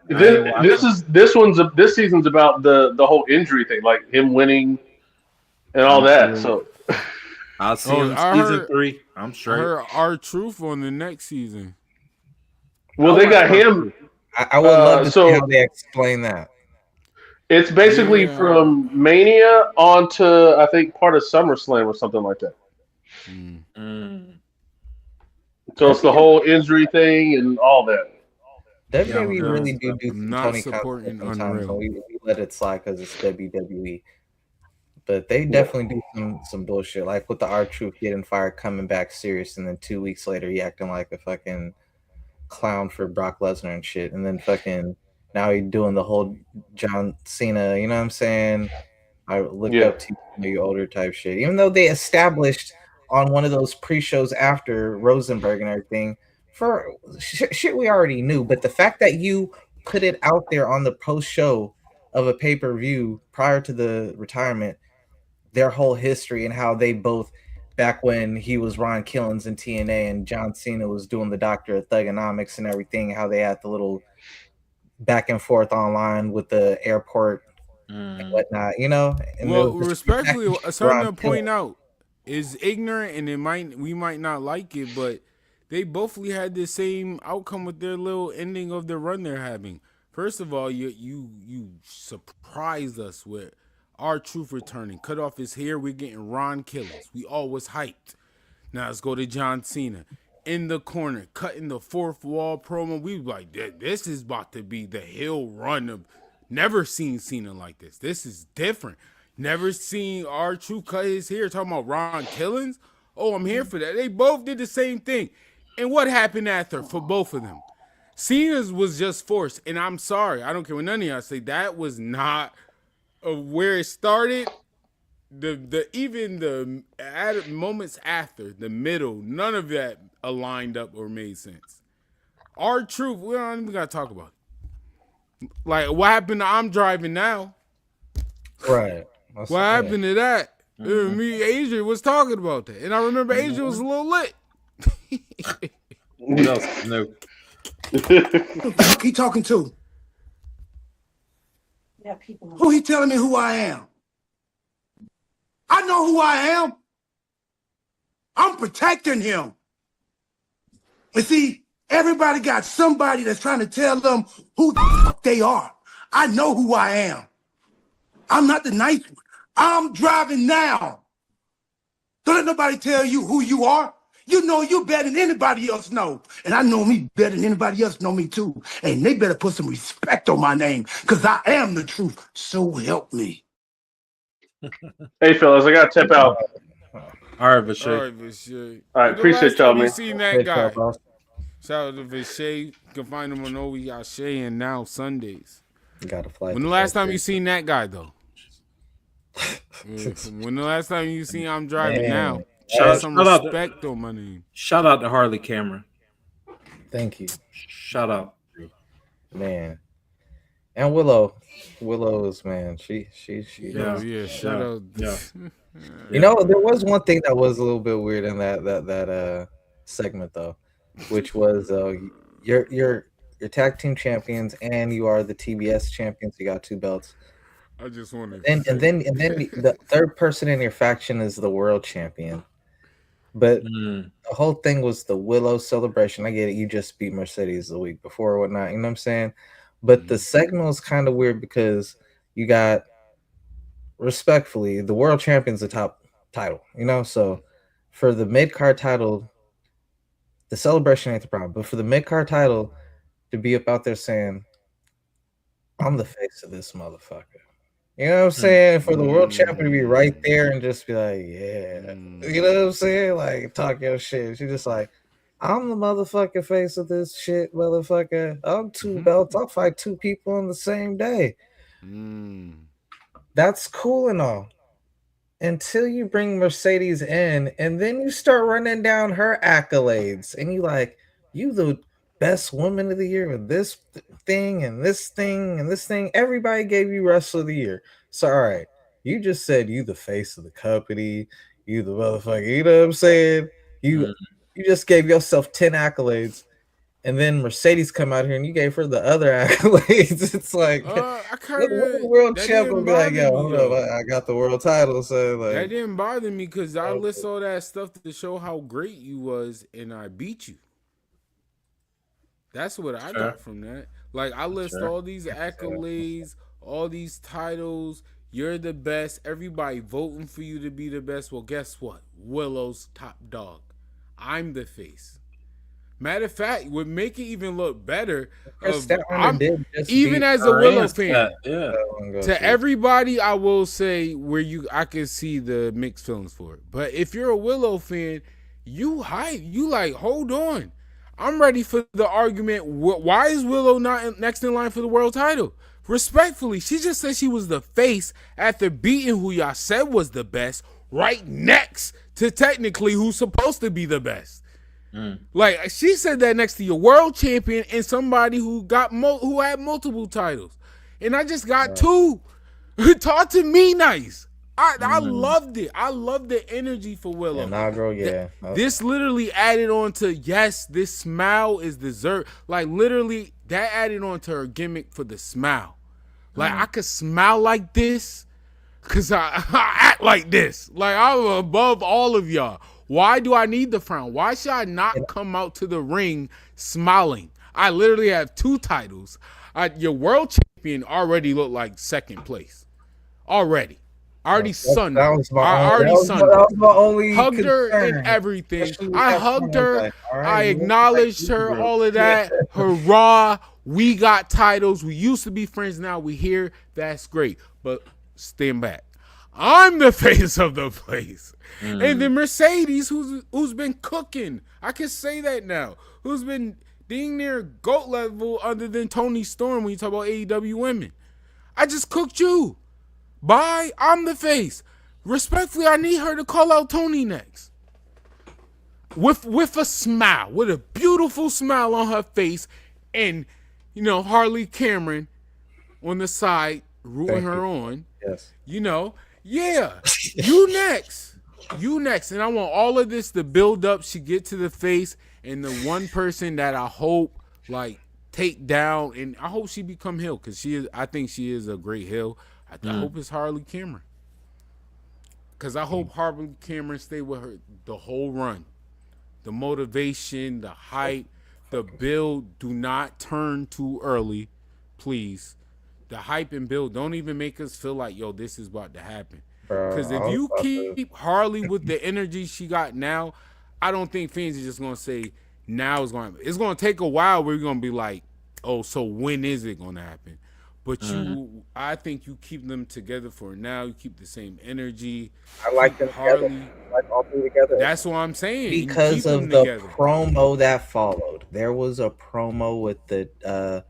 This season's about the whole injury thing, like him winning and all that. So I'll see him season 3. I'm straight. I heard R-Truth on the next season. Well, they got him. I would love to see how they explain that. It's basically from Mania on to, I think, part of SummerSlam or something like that. So it's the whole injury thing and all that. WWE really do some not Tony supporting Khan sometimes. Unreal. We let it slide because it's WWE. But they definitely do some bullshit. Like with the R-Truth getting fired, coming back serious, and then 2 weeks later he acting like a fucking clown for Brock Lesnar and shit. And then fucking now he's doing the whole John Cena, you know what I'm saying? I looked up to you older type shit. Even though they established on one of those pre-shows after Rosenberg and everything for shit we already knew, but the fact that you put it out there on the post-show of a pay-per-view prior to the retirement, their whole history and how they both, back when he was Ron Killings in TNA and John Cena was doing the Doctor of Thugonomics and everything, how they had the little back and forth online with the airport and whatnot, you know? And well, respectfully, something to point out is ignorant, and we might not like it, but they both had the same outcome with their little ending of the run they're having. First of all, you surprised us with R-Truth returning, cut off his hair. We're getting Ron Killings. We all was hyped. Now let's go to John Cena in the corner, cutting the fourth wall promo. We were like, this is about to be the hill run of. Never seen Cena like this. This is different. Never seen R-Truth cut his hair. Talking about Ron Killings. Oh, I'm here for that. They both did the same thing. And what happened after for both of them? Cena's was just forced. And I'm sorry. I don't care what none of y'all say. That was not where it started. Even the moments after, the middle, none of that aligned up or made sense. R-Truth, we don't even got to talk about it. Like, what happened to I'm Driving Now? Right. What happened to that? Me, Adrian was talking about that. And I remember Adrian was a little lit. What else? No. Who the fuck he talking to? Who he telling me who I am? I know who I am. I'm protecting him. And see, everybody got somebody that's trying to tell them who the fuck they are. I know who I am. I'm not the nice one. I'm driving now. Don't let nobody tell you who you are. You know you better than anybody else know. And I know me better than anybody else know me too. And they better put some respect on my name, because I am the truth. So help me. Hey, fellas, I got to tap out. All right, Vishay. All right, appreciate y'all, man. You seen that guy? Shout out to Vishay. You can find him on OER Shay and Now Sundays. You got to fly. When the last time you seen that guy, though? When the last time you seen I'm Driving Now? Shout some respect on my name. Shout out to Harley Cameron. Thank you. Shout out. Man. And Willow's, man. She shout out. Yeah. You know, there was one thing that was a little bit weird in that segment though, which was you're tag team champions and you are the TBS champions. You got 2 belts. I just wanted. And then the third person in your faction is the world champion. But the whole thing was the Willow celebration. I get it. You just beat Mercedes the week before or whatnot. You know what I'm saying? But the segment was kind of weird because you got, respectfully, the world champion's the top title. You know? So for the mid-card title, the celebration ain't the problem. But for the mid-card title to be up out there saying, I'm the face of this motherfucker. You know what I'm saying? For the world champion to be right there and just be like, yeah. You know what I'm saying? Like, talk your shit. She's just like, I'm the motherfucking face of this shit, motherfucker. I'm 2 belts. I'll fight 2 people on the same day. That's cool and all. Until you bring Mercedes in, and then you start running down her accolades, and you like, you the best woman of the year with this thing and this thing and this thing. Everybody gave you wrestler of the year. So all right, you just said you the face of the company, you the motherfucker. You know what I'm saying? You just gave yourself 10 accolades. And then Mercedes come out here and you gave her the other accolades. It's like the world champ will be like, yo, hold up, I got the world title. So like, that didn't bother me because I list all that stuff to show how great you was, and I beat you. That's what I got from that. Like, I list all these accolades, all these titles. You're the best. Everybody voting for you to be the best. Well, guess what? Willow's top dog. I'm the face. Matter of fact, would make it even look better. Even as a Willow fan, to everybody, I will say I can see the mixed feelings for it. But if you're a Willow fan, you hype. You like, hold on. I'm ready for the argument. Why is Willow not next in line for the world title? Respectfully, she just said she was the face after beating who y'all said was the best, right next to technically who's supposed to be the best. Like, she said that next to your world champion and somebody who who had multiple titles, and I just got 2. Talk to me nice. I loved it. I loved the energy for Willow. This literally added on to, yes, this smile is deserved. Like, literally, that added on to her gimmick for the smile. Like, I could smile like this because I act like this. Like, I'm above all of y'all. Why do I need the frown? Why should I not come out to the ring smiling? I literally have 2 titles. Your world champion already looked like second place. Already sunned. I already sunned. Hugged her and everything. I hugged her. I acknowledged her, all of that. Hurrah. We got titles. We used to be friends. Now we here. That's great. But stand back. I'm the face of the place. And then Mercedes, who's been cooking. I can say that now. Who's been dang near GOAT level other than Tony Storm when you talk about AEW women. I just cooked you. Bye. I'm the face. Respectfully, I need her to call out Tony next. With a smile. With a beautiful smile on her face. And, Harley Cameron on the side rooting her on. Yes. Yeah, you next. You next. And I want all of this to build up. She get to the face, and the one person that I hope, take down, and I hope she become heel, because I think she is a great heel. I hope it's Harley Cameron. Because I hope Harley Cameron stay with her the whole run. The motivation, the hype, the build. Do not turn too early, please. The hype and build, don't even make us feel like, yo, this is about to happen. Because if you keep Harley with the energy she got now, I don't think fans are just going to say, now it's going to happen. It's going to take a while where you're going to be like, oh, so when is it going to happen? But I think you keep them together for now. You keep the same energy. I like them Harley. together. I like all 3 together. That's what I'm saying. Because of the promo that followed. There was a promo with the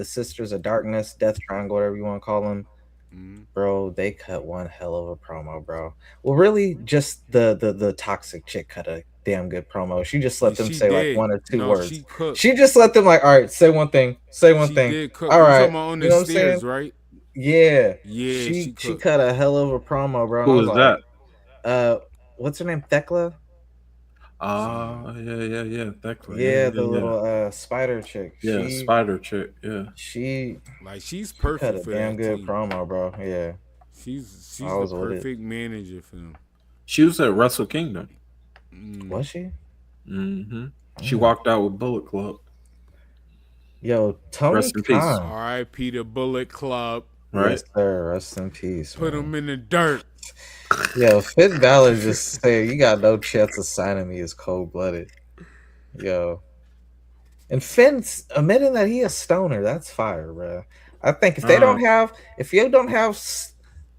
Sisters of Darkness, Death Triangle, whatever you want to call them. Bro, they cut one hell of a promo, bro. Well, really, just the toxic chick cut a damn good promo. She just let them say like 1 or 2 words. She just let them all right, say one thing. Say one thing. All right. On the stairs, right? Yeah. Yeah. She cut a hell of a promo, bro. Who was that? What's her name? Thekla? Yeah. Thekla. Yeah, the little spider chick. Yeah, spider chick. Yeah. She's perfect cut for a damn that good team. promo, bro. Yeah. She's the perfect manager for them. She was at Wrestle Kingdom. Was she? Mm-hmm. She walked out with Bullet Club. Yo, Tony Rest in peace. Khan. R.I.P. the Bullet Club. Right. Yes, sir. Rest in peace. Put him in the dirt. Yo, Finn Balor just said, you got no chance of signing me as cold-blooded. Yo. And Finn's admitting that he a stoner. That's fire, bro. I think if you don't have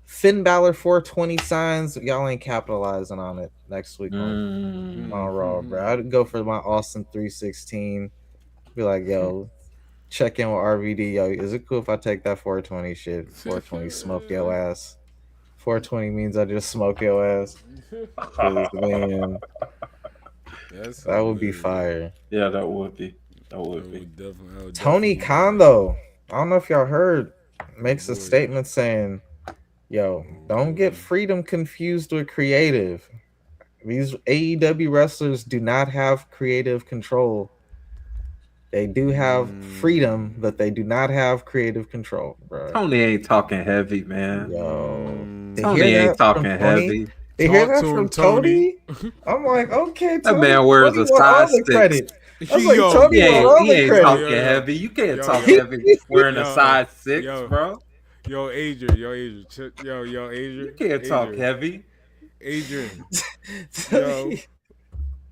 Finn Balor 420 signs, y'all ain't capitalizing on it next week on Raw, bro. I'd go for my Austin 316. Be like, yo, check in with RVD. Yo, is it cool if I take that 420 shit? 420 smoke your ass. 420 means I just smoke your ass. Man, that would be fire. Yeah, that would be. That would be. Tony Khan, though, I don't know if y'all heard, makes a statement saying, yo, don't get freedom confused with creative. These AEW wrestlers do not have creative control. They do have freedom, but they do not have creative control, bro. Tony ain't talking heavy, man. Yo, Tony ain't talking heavy. They hear that from Tony? I'm like, okay, Tony. That man wears a side stick. Credit. I was like, Tony, he ain't talking heavy. You can't talk heavy wearing a side six, bro. Yo, Adrian. Yo, Adrian. You can't talk heavy. Adrian.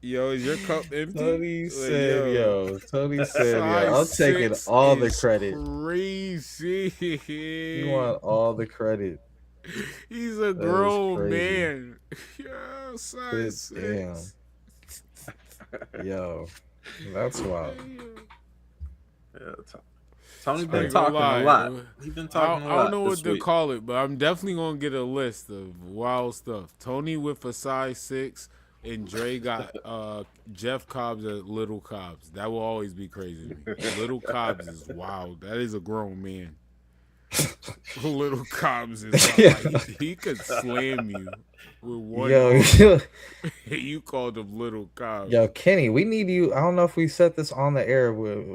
Yo, is your cup empty? Tony said, Tony said, I'm taking all the credit. Crazy. You want all the credit. He's a grown man. Yo, size 6. Yo, that's wild. Yeah, Tony's been talking a lot. He's been talking a lot. I don't know what to call it, but I'm definitely gonna get a list of wild stuff. Tony with a size 6, and Dre got Jeff Cobbs at Little Cobbs. That will always be crazy to me. Little Cobbs is wild. That is a grown man. Little Cobbs is like, he could slam you with one. Yo, you called him Little Cobbs. Yo, Kenny, we need you. I don't know if we set this on the air.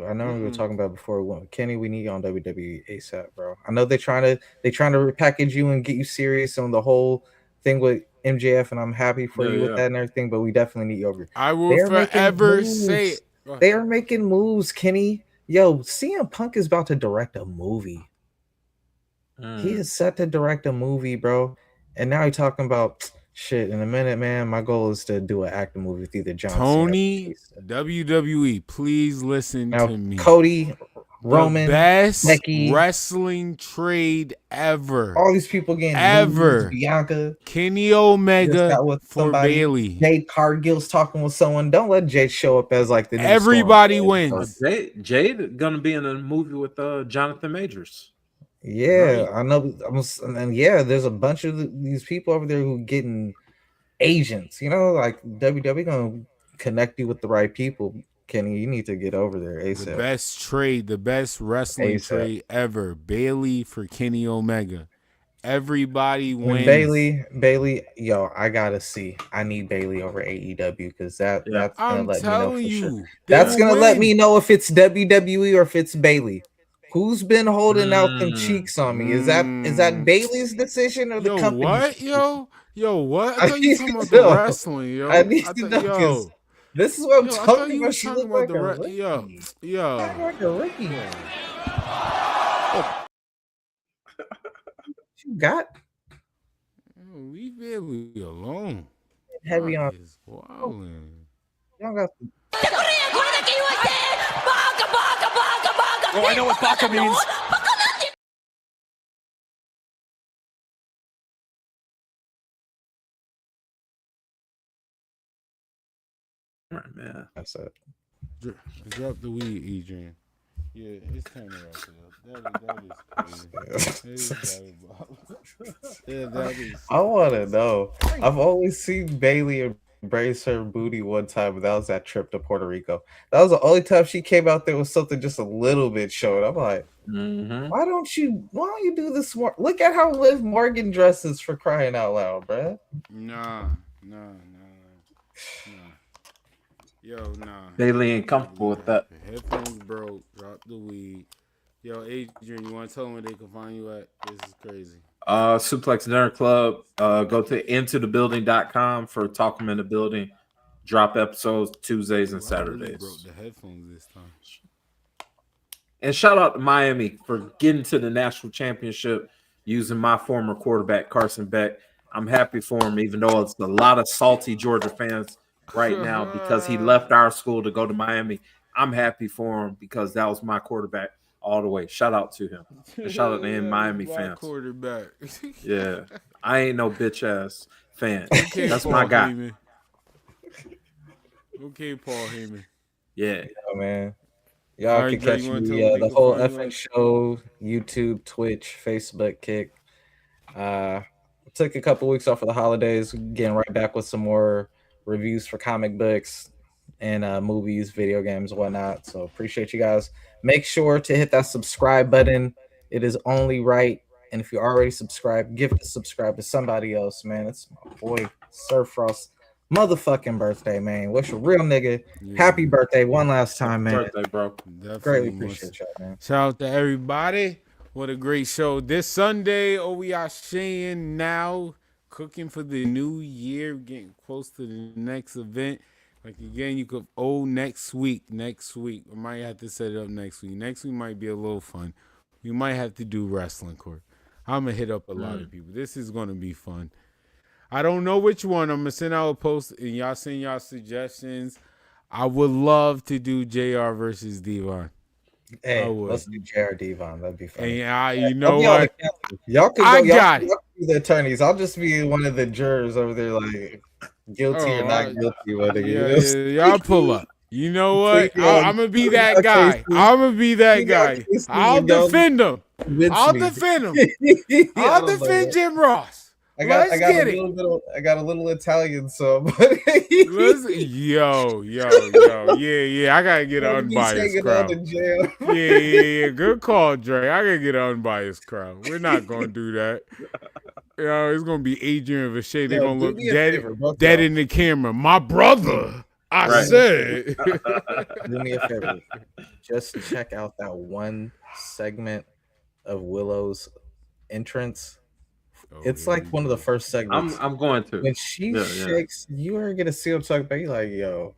I know we were talking about before. Kenny, we need you on WWE ASAP, bro. I know they're trying to repackage you and get you serious on the whole thing with MJF, and I'm happy for you with that and everything. But we definitely need you over. I will forever say it. They are making moves, Kenny. Yo, CM Punk is about to direct a movie. He is set to direct a movie, bro. And now he's talking about shit. In a minute, man, my goal is to do an acting movie with either John Tony, WWE, please listen to me. Cody, Roman, the best Becky, wrestling trade ever. All these people getting ever. Bianca, Kenny Omega for Bailey. Jade Cargill's talking with someone. Don't let Jade show up as like the new everybody wins. Jade gonna be in a movie with Jonathan Majors. Yeah, right. I know. And yeah, there's a bunch of these people over there who getting agents. You know, like WWE gonna connect you with the right people. Kenny, you need to get over there ASAP. The best trade, the best wrestling trade ever. Bailey for Kenny Omega. Everybody wins. Bailey, yo, I gotta see. I need Bailey over AEW because that's gonna let me know for sure. That's gonna let me know if it's WWE or if it's Bailey. Who's been holding out them cheeks on me? Is that Bailey's decision or the company? What? Yo, what? I thought you were talking about the wrestling, yo. I need to know. This is what I'm talking about. She look like a rookie. Yo. Like a rookie. You got? Leave Bailey alone. Heavy on. Y'all got. Oh, I know what baka means. Man, that's it. Drop the weed, Adrian. Yeah, it's time to wrap it up. That is crazy. That is. I want to know. I've always seen Bailey embrace her booty one time, but that was that trip to Puerto Rico. That was the only time she came out there with something just a little bit showing. I'm like, why don't you do this more? Look at how Liv Morgan dresses, for crying out loud, bruh. Nah. Yo, nah. Bailey ain't comfortable with that. Headphones broke. Drop the weed. Yo, Adrian, you want to tell them where they can find you at? This is crazy. Suplex Dinner Club. Go to intothebuilding.com for Talk 'em in the Building. Drop episodes Tuesdays and Saturdays. Broke the headphones this time. And shout out to Miami for getting to the national championship using my former quarterback, Carson Beck. I'm happy for him, even though it's a lot of salty Georgia fans right now because he left our school to go to Miami. I'm happy for him because that was my quarterback all the way. Shout out to him. And shout out to any Miami fans. Quarterback. Yeah, I ain't no bitch ass fan. Okay, That's Paul my guy. Heyman. Okay, Paul Heyman. Yeah, man. Y'all All can right, Dre, catch you wanna tell me them the people whole find you FN at? show, YouTube, Twitch, Facebook, Kick. Took a couple weeks off for the holidays, getting right back with some more reviews for comic books and movies, video games, whatnot. So appreciate you guys. Make sure to hit that subscribe button. It is only right. And if you already subscribed, give it a subscribe to somebody else, man. It's my boy Sir Frost motherfucking birthday, man. Wish a real nigga happy birthday one last time, man. birthday, bro. Greatly appreciate y'all, man. Shout out to everybody. What a great show. This Sunday, we are sharing now, cooking for the new year, getting close to the next event. Like, again, you could, next week. We might have to set it up next week. Next week might be a little fun. We might have to do wrestling court. I'm going to hit up a lot of people. This is going to be fun. I don't know which one. I'm going to send out a post, and y'all send y'all suggestions. I would love to do JR versus Devon. Hey, let's do JR Devon. That'd be fun. And you know what? Y'all can go. I Y'all got can it. be the attorneys. I'll just be one of the jurors over there, like guilty or not guilty. Whether y'all pull up. You know what? I'm gonna be that guy. I'll defend him. I'll defend Jim Ross. I got get a little bit. I got a little Italian, so. Yo. Yeah. I gotta get an unbiased crowd. Yeah. Good call, Dre. I gotta get an unbiased crowd. We're not gonna do that. It's gonna be Adrian Vache. They're gonna look dead in the camera. My brother. I said. Do me a favor. Just check out that one segment of Willow's entrance. It's like one of the first segments. I'm going to. When she shakes, you are gonna see what I'm talking about. You're like, yo,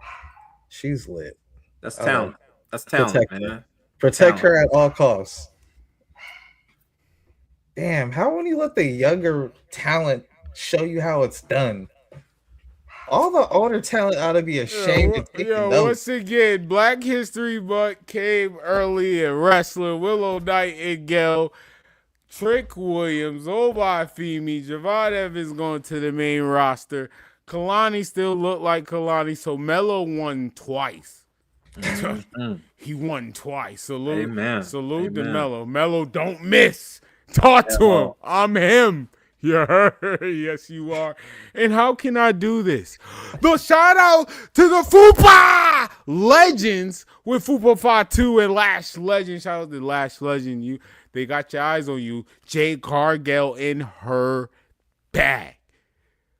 she's lit. That's talent. That's talent, man. Protect her at all costs. Damn, how when you let the younger talent show you how it's done? All the older talent ought to be ashamed to take the notes. Once again, Black History Month came early in wrestling. Willow Nightingale, Trick Williams, Obafemi, Javon Evans going to the main roster. Kalani still looked like Kalani, so Melo won twice. He won twice. Salute to Melo. Melo, don't miss. Talk to him. I'm him. You heard? Yes, you are. And how can I do this? The shout out to the Fupa Legends with Fupa Fatu and Lash Legend. Shout out to Lash Legend. They got your eyes on you. Jade Cargill in her bag.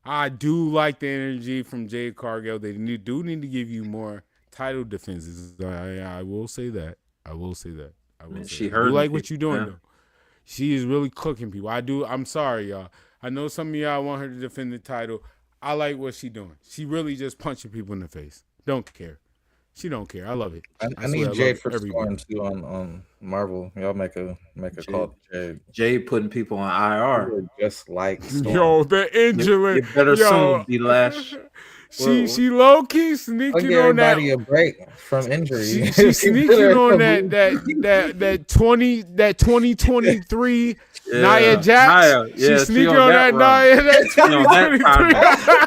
I do like the energy from Jade Cargill. They do need to give you more title defenses. I will say that. She heard like what you're doing, though. She is really cooking people. I'm sorry, y'all. I know some of y'all want her to defend the title. I like what she doing. She really just punching people in the face. Don't care. She don't care. I love it. I need Jade for scoring too on Marvel. Y'all make a call to Jade. Jade putting people on IR. Just like Storm. Yo, the injury. You better soon be Lash. She low key sneaking on that. A break from injury. She sneaking on that 2023 Nia Jax. She's sneaking on that Nia. That 2023.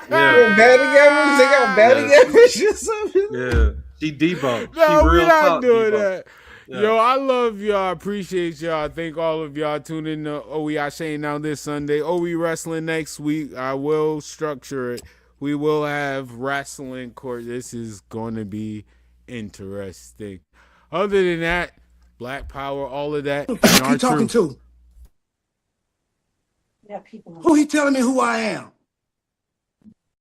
Batting average. They got batting average or something. Yeah, she Debo. No, we're not doing that. Yeah. Yo, I love y'all. Appreciate y'all. Thank all of y'all tuning in to We Are Shane now this Sunday. We Wrestling next week. I will structure it. We will have wrestling court. This is going to be interesting. Other than that, Black Power, all of that. Who you talking to? Yeah, people. Who he telling me who I am?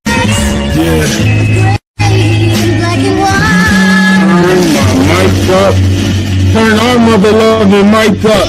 Yeah. Turn my mic up. Turn our mother loving mic up.